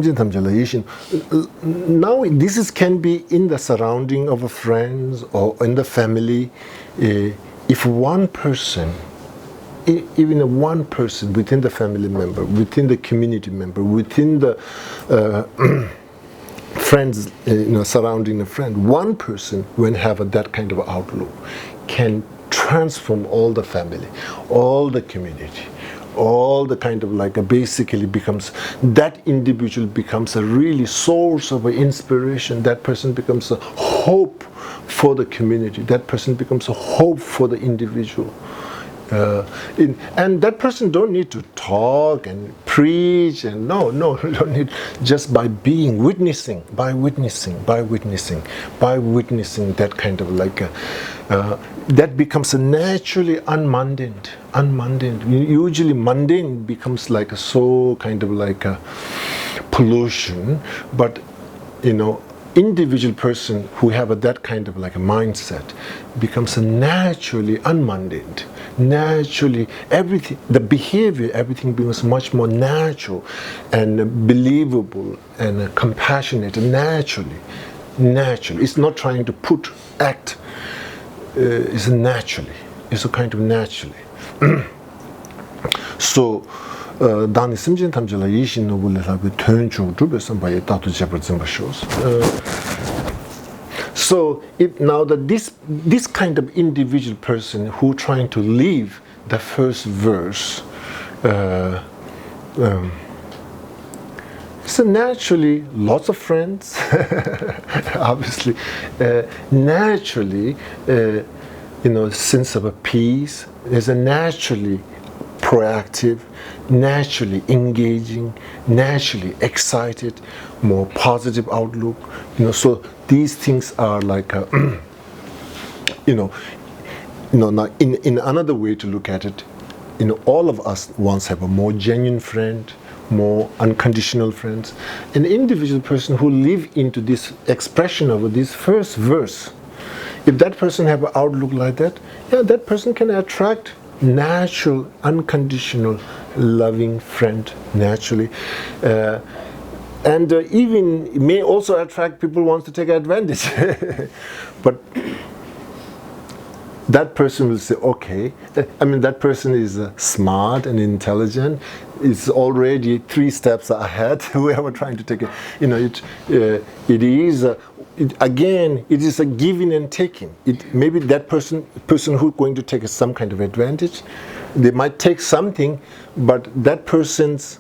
can be in the surrounding of a friends or in the family. If one person, even one person within the family member, within the community member, within the friends, surrounding a friend, one person when have that kind of outlook can transform all the family, all the community, all the kind of basically becomes, that individual becomes a really source of inspiration. That person becomes a hope for the community. That person becomes a hope for the individual. And that person don't need to talk and preach and no, don't need, just by being, witnessing that kind of that becomes a naturally unmundane. Usually mundane becomes so kind of a pollution, but individual person who have that kind of a mindset becomes a naturally unmundane. Naturally, everything, the behavior, everything becomes much more natural and believable and compassionate naturally. naturally. It's not trying to act. It's naturally. It's a kind of naturally. So, Dani Simjin Tamjala Yishin Nobule Labi Tönchu Dubesan by Tatu Jabrazimba shows. So now that this kind of individual person who trying to live the first verse, so naturally lots of friends, obviously, naturally, sense of a peace. There's a naturally proactive, naturally engaging, naturally excited, more positive outlook. So these things are like now in another way to look at it, all of us once have a more genuine friend, more unconditional friends. An individual person who live into this expression of this first verse, if that person have an outlook like that, that person can attract natural, unconditional, loving friend naturally. And even may also attract people who wants to take advantage. But that person will say, okay, that person is smart and intelligent, is already 3 steps ahead, whoever trying to take it. It is a giving and taking. Maybe that person who's going to take some kind of advantage, they might take something, but that person's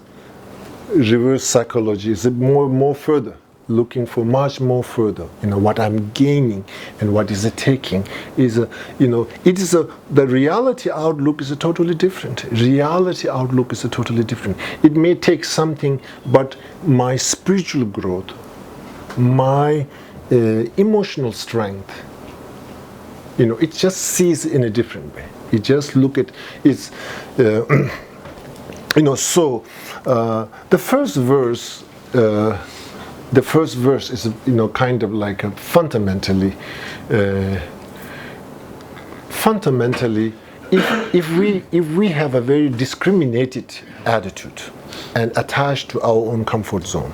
reverse psychology is more further, looking for much more further. What I'm gaining and what is it taking is the reality outlook is a totally different. Reality outlook is a totally different. It may take something, but my spiritual growth, my emotional strength, it just sees in a different way. It just look at it's so the first verse is kind of like a fundamentally if we have a very discriminated attitude and attached to our own comfort zone,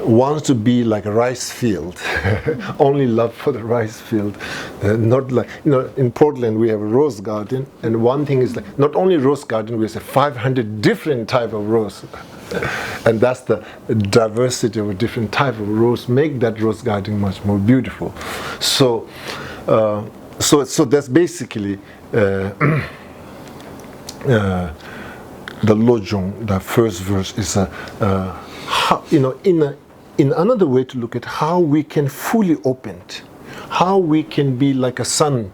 wants to be like a rice field, only love for the rice field, not like, in Portland we have a rose garden, and one thing is like, not only rose garden, we have 500 different type of rose, and that's the diversity of a different type of rose make that rose garden much more beautiful. So that's basically the Lojong, the first verse is in another way to look at how we can fully open it, how we can be like a sun,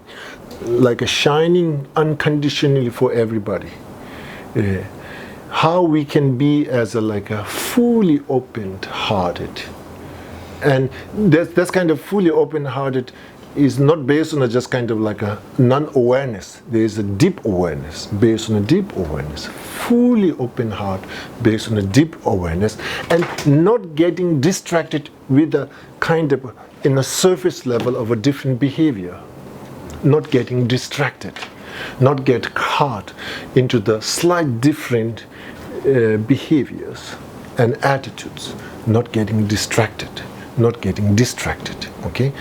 like a shining unconditionally for everybody, how we can be as like a fully opened hearted, and that's kind of fully open hearted is not based on just kind of like a non-awareness. There is a deep awareness based on a deep awareness, fully open heart based on a deep awareness, and not getting distracted with a kind of in a surface level of a different behavior, not getting distracted, not get caught into the slight different behaviors and attitudes, not getting distracted, okay?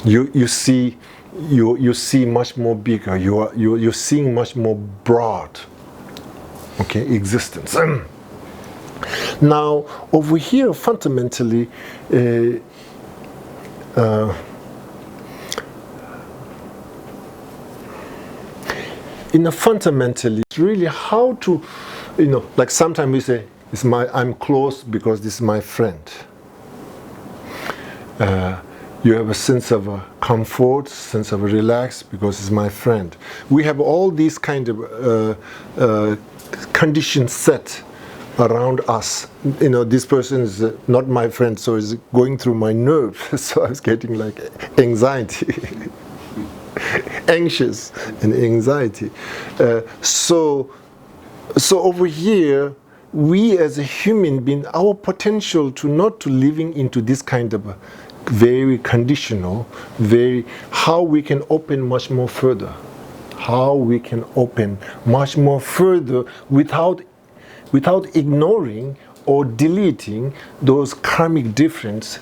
You see much more bigger. You're seeing much more broad, okay, existence. Now over here, fundamentally, fundamentally, it's really how to, like sometimes we say, I'm close because this is my friend. You have a sense of comfort, sense of relax because it's my friend. We have all these kind of conditions set around us. This person is not my friend, so it's going through my nerve. So I was getting like anxiety, anxious and anxiety. So over here, we as a human being, our potential to not to living into this kind of very conditional, how we can open much more further, without ignoring or deleting those karmic difference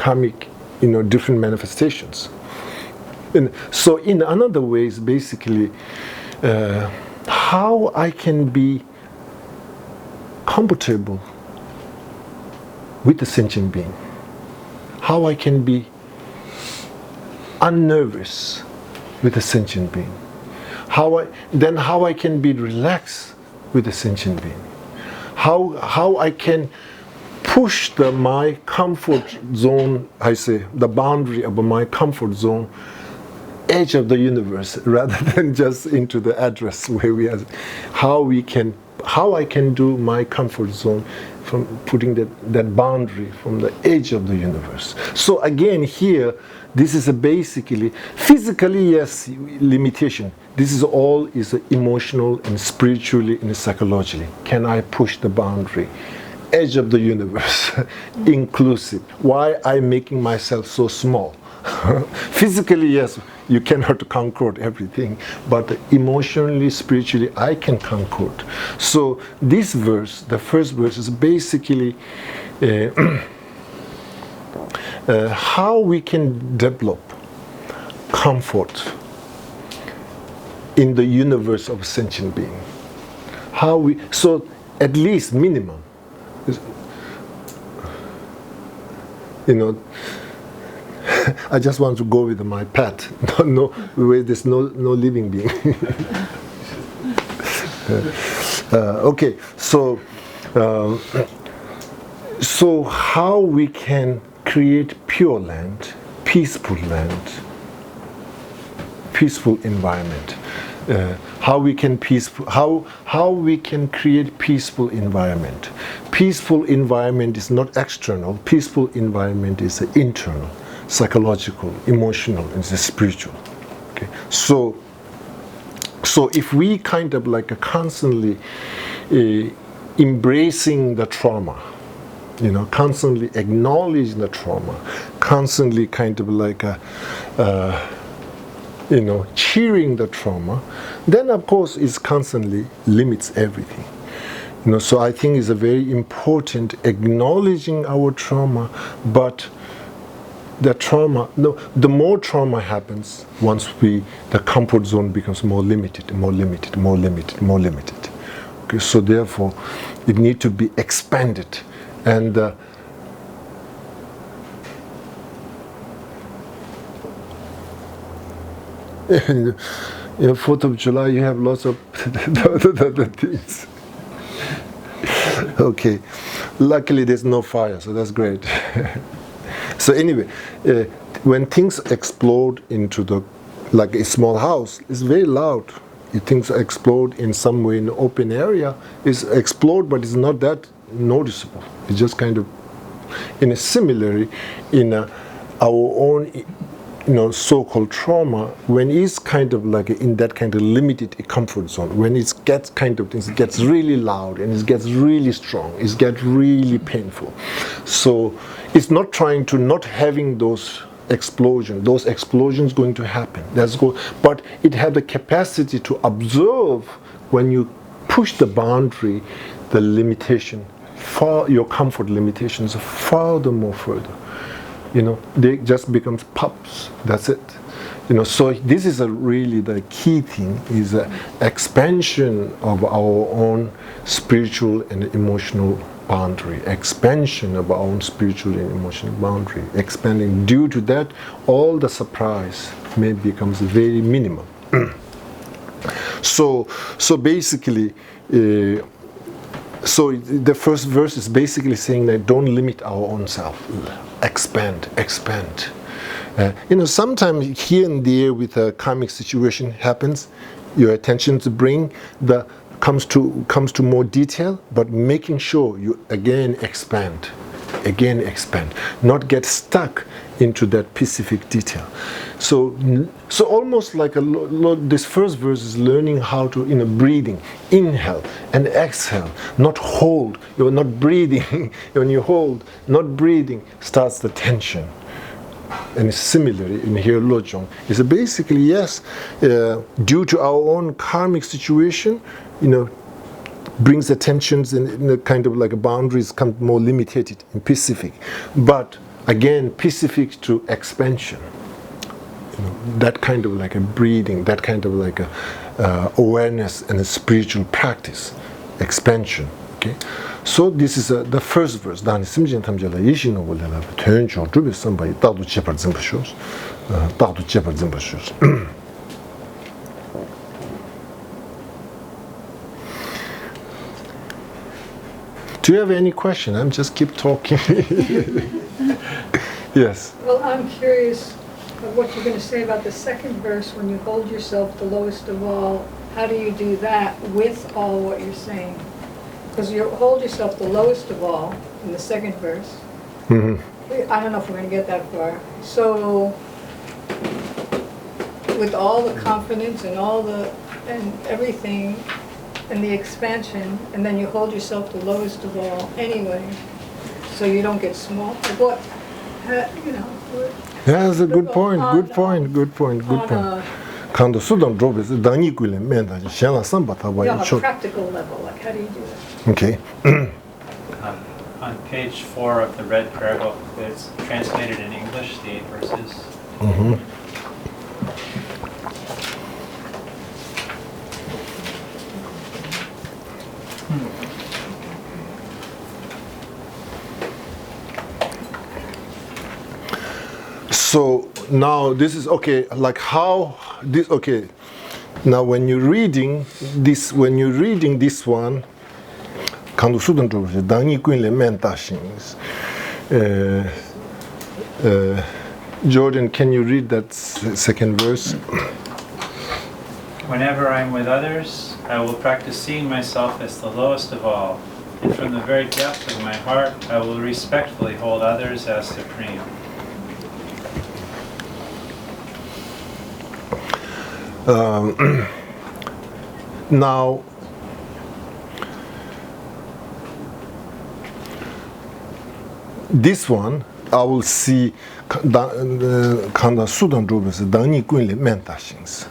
karmic, different manifestations. And so in another way is basically how I can be comfortable with the sentient being, how I can be unnervous with the sentient being, how I can be relaxed with the sentient being, how I can push my comfort zone, I say the boundary of my comfort zone, edge of the universe, rather than just into the address where we are. How I can do my comfort zone from putting that boundary from the edge of the universe. So again here, this is basically, physically yes, limitation. This is all is emotional and spiritually and psychologically. Can I push the boundary? Edge of the universe, inclusive. Why I'm making myself so small? Physically, yes, you cannot conquer everything, but emotionally, spiritually, I can conquer. So this verse, the first verse, is basically how we can develop comfort in the universe of sentient being. So at least minimum, I just want to go with my pet. Where there's no living being. Okay, so how we can create pure land, peaceful environment. How we can create peaceful environment. Peaceful environment is not external. Peaceful environment is internal, psychological, emotional, and spiritual. Okay, so if we kind of like constantly embracing the trauma, constantly acknowledging the trauma, constantly kind of like cheering the trauma, then of course it constantly limits everything. So I think it's a very important acknowledging our trauma, but the trauma, the more trauma happens, once the comfort zone becomes more limited. Okay, so therefore, it needs to be expanded, and in 4th of July, you have lots of the things. Okay, luckily there's no fire, so that's great. So anyway, when things explode into like a small house, it's very loud. If things explode in some way in the open area, it's explode, but it's not that noticeable. It's just kind of, similarly, in our own, so-called trauma, when it's kind of like in that kind of limited comfort zone, when it gets it gets really loud and it gets really strong, it gets really painful. So it's not trying to not having those explosions going to happen. But it has the capacity to observe when you push the boundary, the limitation, your comfort limitations further. They just becomes pups. That's it. So this is really the key thing, is expansion of our own spiritual and emotional boundary, expansion of our own spiritual and emotional boundary, expanding. Due to that, all the surprise may becomes very minimal. So basically, so the first verse is basically saying that don't limit our own self, expand. Sometimes here and there with a karmic situation happens, your attention to bring comes to more detail, but making sure you again expand, not get stuck into that specific detail. So almost like this first verse is learning how to, breathing, inhale and exhale, not hold. You're not breathing. When you hold, not breathing, starts the tension. And similarly, in here, Lojong is basically, yes, due to our own karmic situation, brings the tensions and kind of like boundaries come more limited and specific. But again, specific to expansion. That kind of like a breathing, that kind of like a awareness and a spiritual practice, expansion. Okay, so this is the first verse. Dani simjin tamjala yishino wolela tön chorju somebody dadu chepar zimbashos, dadu chepar zimbashos. Do you have any question? I'm just keep talking. Yes. Well, I'm curious of what you're going to say about the second verse, when you hold yourself the lowest of all. How do you do that with all what you're saying? Because you hold yourself the lowest of all in the second verse. Mm-hmm. I don't know if we're going to get that far. So, with all the confidence and and everything, and the expansion, and then you hold yourself the lowest of all anyway, so you don't get small. Like what? You know. Yeah, that's a good point. Good point. Good point. Good point. Kando sudan drobes dani kule menda shela samba tawa On a chok. practical level, like how do you do that? Okay. On page 4 of the red prayer book, it's translated in English, the 8 verses. Mm-hmm. So now this is okay, like how this, okay, now when you're reading this one, kandu sudan drobes dani kule menda shings. Jordan, can you read that second verse? Whenever I'm with others, I will practice seeing myself as the lowest of all, and from the very depth of my heart, I will respectfully hold others as supreme. Now, this one, I will see kanda sudan drobes dani kule menda shings.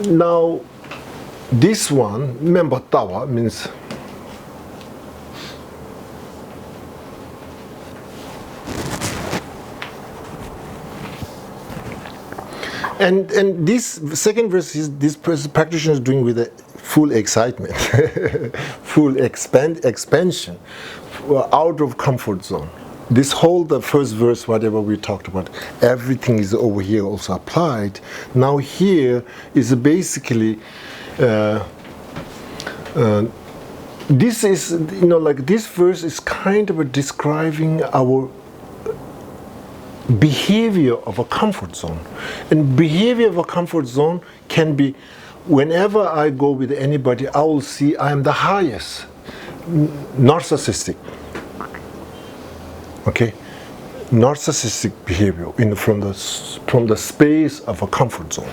Now, this one, member tawa means and this second verse is this practitioner is doing with a full excitement, full expansion, out of comfort zone. This whole the first verse, whatever we talked about, everything is over here also applied. Now here is basically this is, you know, like this verse is kind of describing our behavior of a comfort zone. And behavior of a comfort zone can be, whenever I go with anybody, I will see I am the highest, narcissistic. Okay, narcissistic behavior from the space of a comfort zone.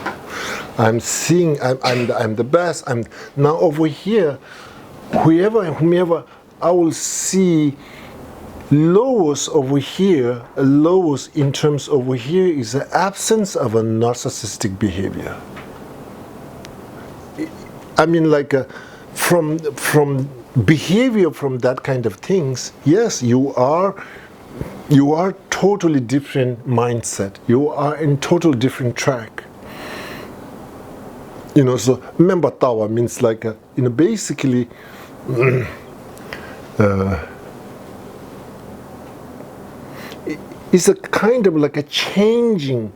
I'm seeing I'm the best. I'm now over here. Whomever I will see lowest over here. Lowest in terms over here is the absence of a narcissistic behavior. I mean, like from behavior from that kind of things. Yes, you are totally different mindset. You are in total different track. You know, so member tawa means like you know, basically it's a kind of like a changing,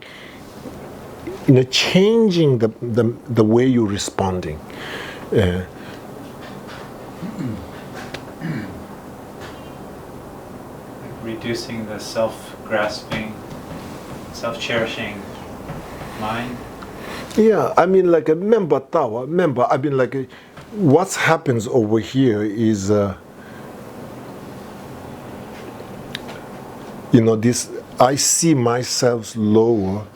you know, changing the way you're responding. Reducing the self-grasping, self-cherishing mind. Yeah, I mean, like a member tawa, I mean, like what happens over here is, you know, this, I see myself lower.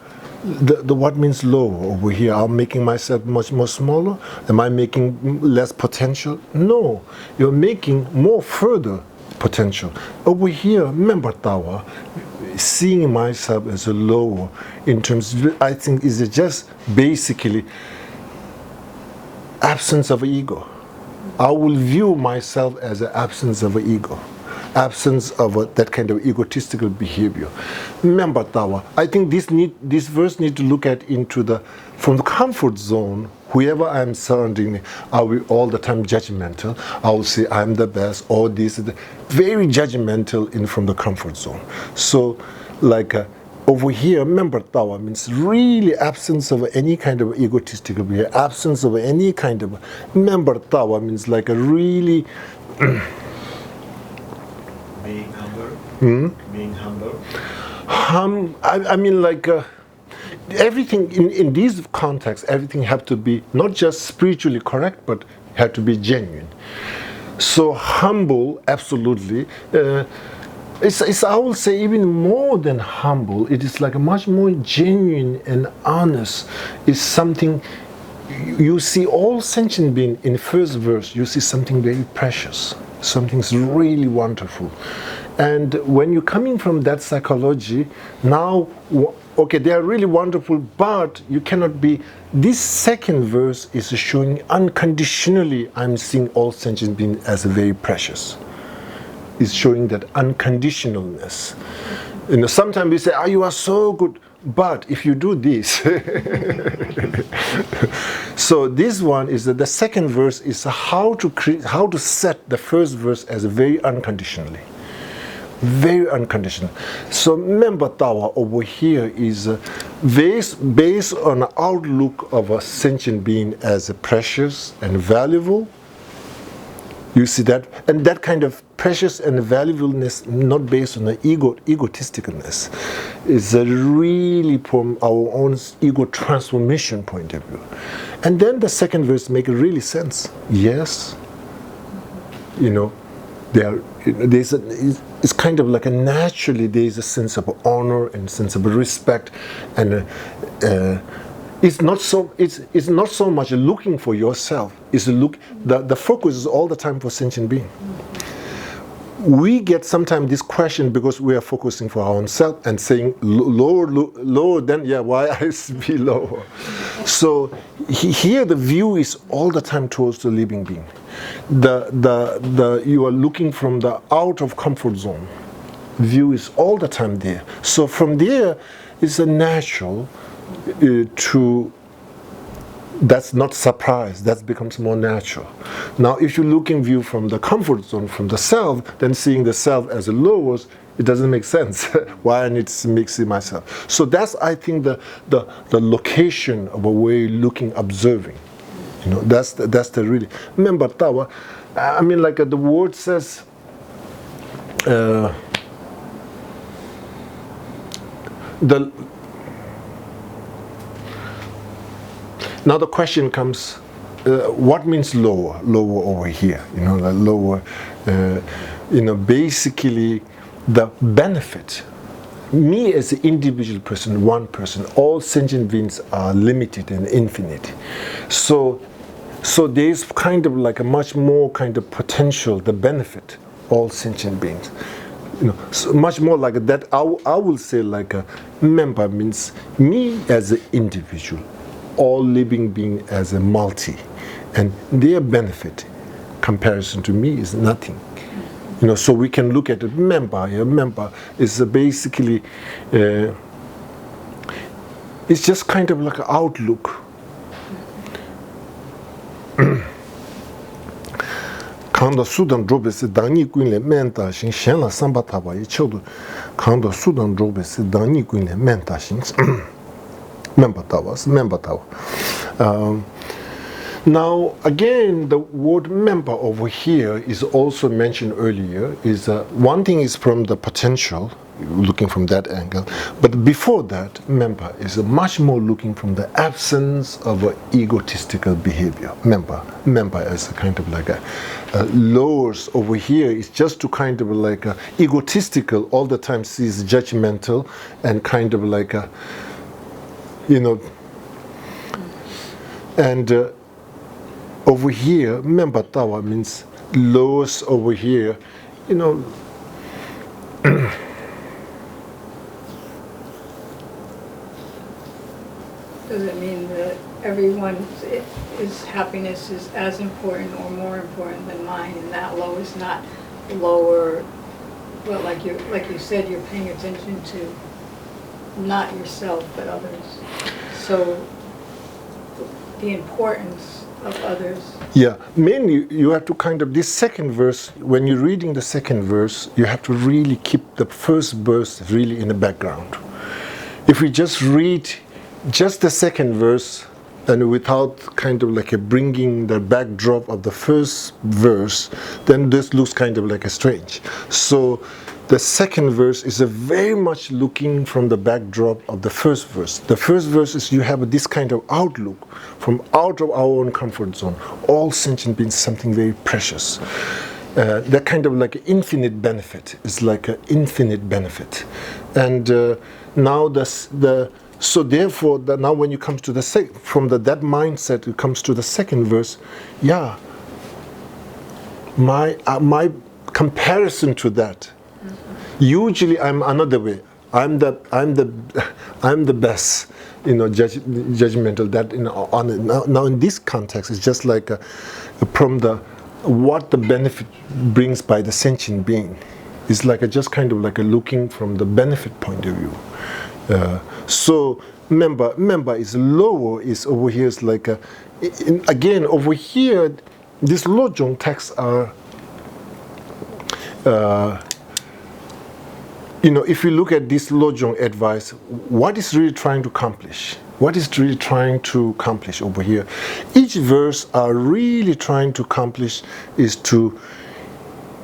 The what means lower over here? I'm making myself much more smaller? Am I making less potential? No, you're making more further potential. Over here, member tawa, seeing myself as a lower in terms of, I think is just basically absence of ego. I will view myself as an absence of ego. absence of that kind of egotistical behavior. Remember, Tawa, I think this verse need to look at from the comfort zone. Whoever I'm surrounding, are we all the time judgmental? I will say I'm the best, or this is very judgmental from the comfort zone. So, like over here, remember, Tawa means really absence of any kind of egotistical behavior, absence of any kind of. Remember, Tawa means like a really. Being humble. Being humble. I mean, like. Everything in these contexts, everything have to be not just spiritually correct, but have to be genuine. So humble, absolutely. It's I will say even more than humble. It is like a much more genuine and honest. It's something you see all sentient being in the first verse. You see something very precious, something's really wonderful, and when you're coming from that psychology now. Okay, they are really wonderful, but you cannot be. This second verse is showing unconditionally. I'm seeing all sentient beings as very precious. It's showing that unconditionalness. You know, sometimes we say, "Oh, you are so good," but if you do this, so this one is that the second verse is how to set the first verse as very unconditionally. Very unconditional. So remember, Tawa over here is based on the outlook of a sentient being as a precious and valuable. You see that, and that kind of precious and valuableness, not based on the egotisticalness, is really from our own ego transformation point of view. And then the second verse makes really sense. Yes, you know. It's kind of like naturally there's a sense of honor and sense of respect, and it's not so much looking for yourself. It's the focus is all the time for sentient being. We get sometimes this question because we are focusing for our own self and saying lower, then why I be lower. So here the view is all the time towards the living being. You are looking from the out of comfort zone. View is all the time there. So from there, it's a natural to. That's not surprise. That becomes more natural. Now, if you look in view from the comfort zone, from the self, then seeing the self as a lowest, it doesn't make sense. Why I need to mix it myself? So that's, I think, the location of a way looking, observing. You know, that's the really. Remember, Tawa. I mean, like the word says. Now the question comes, what means lower? Lower over here, you know, the lower, basically the benefit. Me as an individual person, one person, all sentient beings are limited and infinite. So there's kind of like a much more kind of potential, the benefit, all sentient beings. You know, so much more like that. I will say like a member means me as an individual. All living being as a multi, and their benefit comparison to me is nothing. You know, so we can look at it. Member is basically it's just kind of like an outlook. Kanda Sudan drobes dani kuinle menta shin shenla samba taba yi chodu. Kanda Sudan drobes dani kuinle menta shin. Member Tawa. Now, again, the word member over here is also mentioned earlier. Is one thing is from the potential, looking from that angle, but before that, member is much more looking from the absence of egotistical behavior. Member as a kind of like a lowers over here is just to kind of like a egotistical, all the time sees judgmental and kind of like a. You know, and over here, remember Tawa means lowest over here, you know. Does it mean that everyone's happiness is as important or more important than mine, and that low is not lower Well, like you said, you're paying attention to not yourself, but others. So the importance of others. Yeah, mainly you have to kind of, this second verse, when you're reading the second verse, you have to really keep the first verse really in the background. If we just read just the second verse and without kind of like a bringing the backdrop of the first verse, then this looks kind of like a strange. So the second verse is a very much looking from the backdrop of the first verse. The first verse is you have this kind of outlook from out of our own comfort zone. All sentient beings, something very precious. That kind of like infinite benefit is like an infinite benefit. And now so therefore, now when you come to the from that mindset, it comes to the second verse. Yeah, my comparison to that. Usually, I'm another way. I'm the best, judgmental. That now in this context, it's just like from what the benefit brings by the sentient being. It's like just kind of like a looking from the benefit point of view. So remember is lower, is over here is like again over here, these Lojong texts are if you look at this Lojong advice, what is really trying to accomplish? What is really trying to accomplish over here? Each verse are really trying to accomplish is to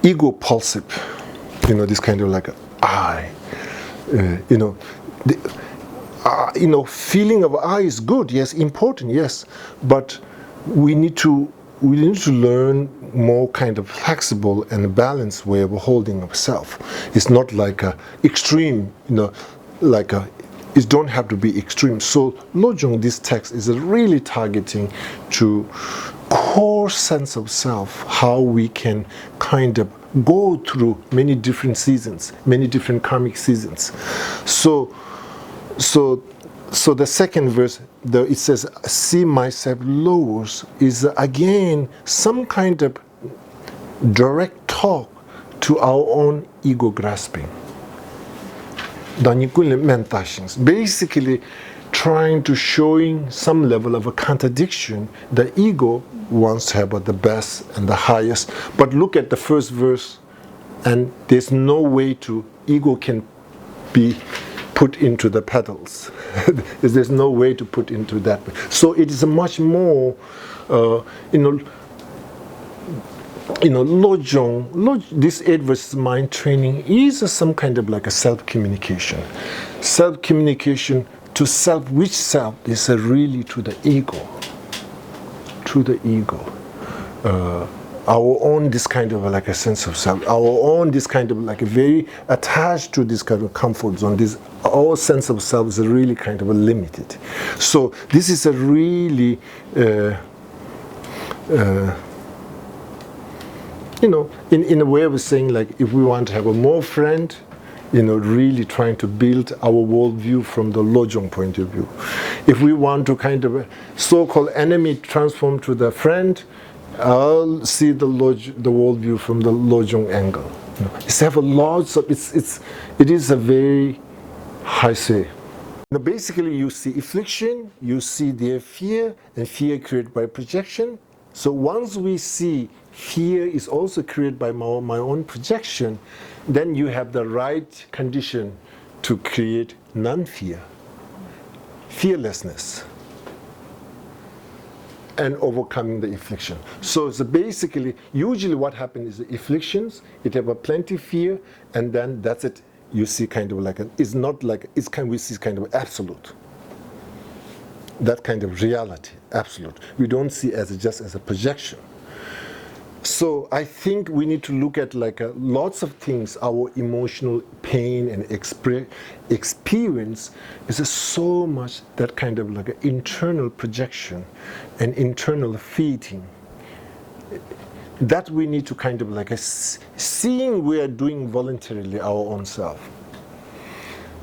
ego pulsive, this kind of like I, feeling of I is good, yes, important, yes, but we need to learn more kind of flexible and balanced way of holding of self. It's not like a extreme, it don't have to be extreme. So Lojong, this text is really targeting to core sense of self, how we can kind of go through many different seasons, many different karmic seasons. So the second verse, it says, see myself lowers, is again some kind of direct talk to our own ego grasping. Basically trying to showing some level of a contradiction. The ego wants to have the best and the highest, but look at the first verse, and there's no way to, ego can be put into the petals. There's no way to put into that. So it is a much more, Lojong, this 8 verses mind training is some kind of like a self-communication. Self-communication to self, which self is really to the ego. To the ego. Our own this kind of like a sense of self, our own this kind of like a very attached to this kind of comfort zone. This our sense of self is really kind of limited. So this is a really, in a way of saying, like, if we want to have a more friend, really trying to build our worldview from the Lojong point of view. If we want to kind of so-called enemy transform to the friend, I'll see the worldview from the Lojong angle. It's have a lots of it is a very high say. Basically, you see affliction, you see their fear, and fear created by projection. So once we see fear is also created by my own projection, then you have the right condition to create non-fear, fearlessness, and overcoming the affliction. So it's basically, usually what happens is the afflictions, it have a plenty fear, and then that's it. You see kind of like, it's not like, we see kind of absolute. That kind of reality, absolute. We don't see as just as a projection. So I think we need to look at like lots of things. Our emotional pain and experience is so much that kind of like an internal projection and internal feeding that we need to kind of like seeing we are doing voluntarily our own self.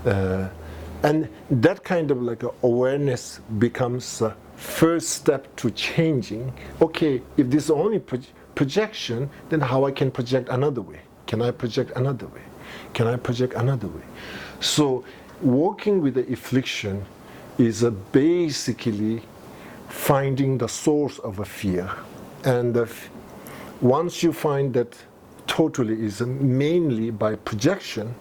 And that kind of like awareness becomes a first step to changing. Okay, if this is only projection, then how I can project another way? Can I project another way? Can I project another way? So working with the affliction is basically finding the source of a fear. And once you find that totally is mainly by projection,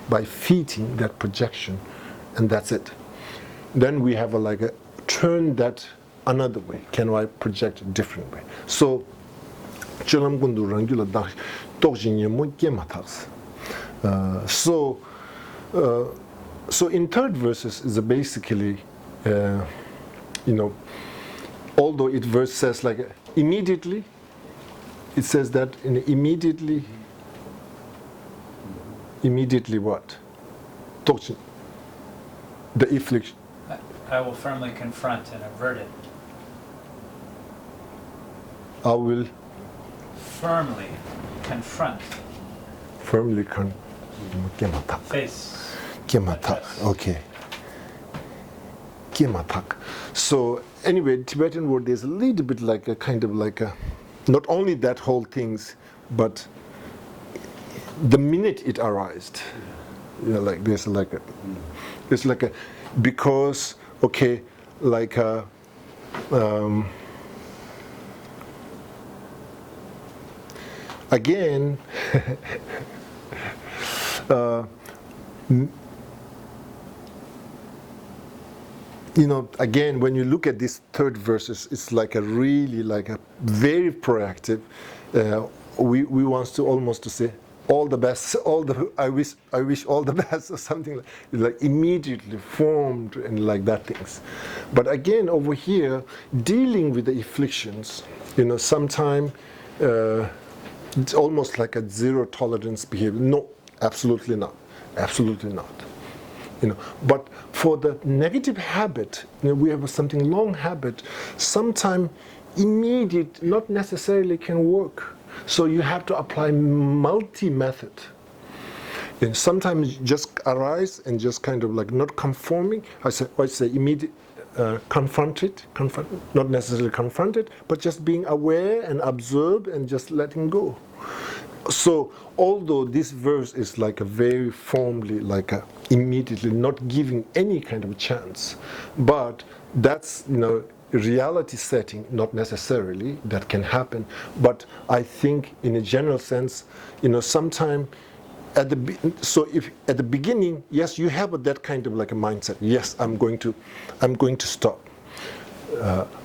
by feeding that projection, and that's it. Then we have a turn that another way. Can I project a different way? So so in third verses is basically although it verse says immediately, it says that immediately what? The affliction. I will firmly confront and avert it. I will Firmly confront. Face. Okay. So anyway, Tibetan word is a little bit like a kind of not only that whole things, but the minute it arises, it's like a because okay, again. Again, when you look at these third verses, it's really very proactive. We want to almost to say all the best, I wish all the best, or something like immediately formed and like that things. But again, over here, dealing with the afflictions, sometimes it's almost like a zero tolerance behavior. No, absolutely not. But for the negative habit, we have something long habit, sometimes immediate not necessarily can work. So you have to apply multi-method. And sometimes just arise and just kind of not conforming. I say immediate, confront, not necessarily confront it, but just being aware and observe and just letting go. So although this verse is a very formally immediately not giving any kind of chance, but that's reality setting, not necessarily that can happen, but I think in a general sense, sometime if at the beginning, yes, you have that kind of a mindset. Yes, I'm going to stop.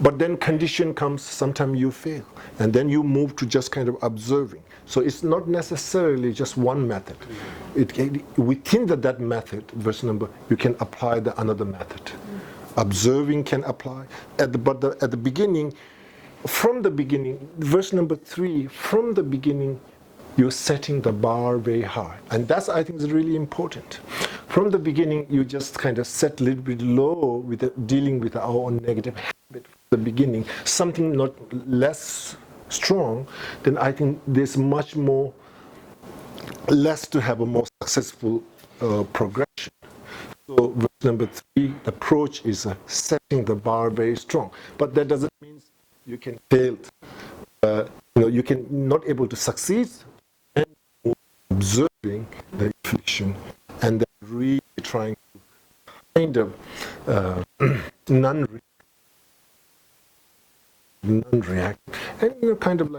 But then condition comes, sometimes you fail, and then you move to just kind of observing. So it's not necessarily just one method. Within that method, verse number, you can apply the another method. Observing can apply. At the beginning, from the beginning, verse number 3, from the beginning, you're setting the bar very high. And that's, I think, is really important. From the beginning, you just kind of set a little bit low with dealing with our own negative habit from the beginning, something not less strong, then I think there's much more, less to have a more successful progression. So verse number 3, the approach is setting the bar very strong. But that doesn't mean you can fail. You can not able to succeed, and observing the affliction and then really trying to kind of non-react, and kind of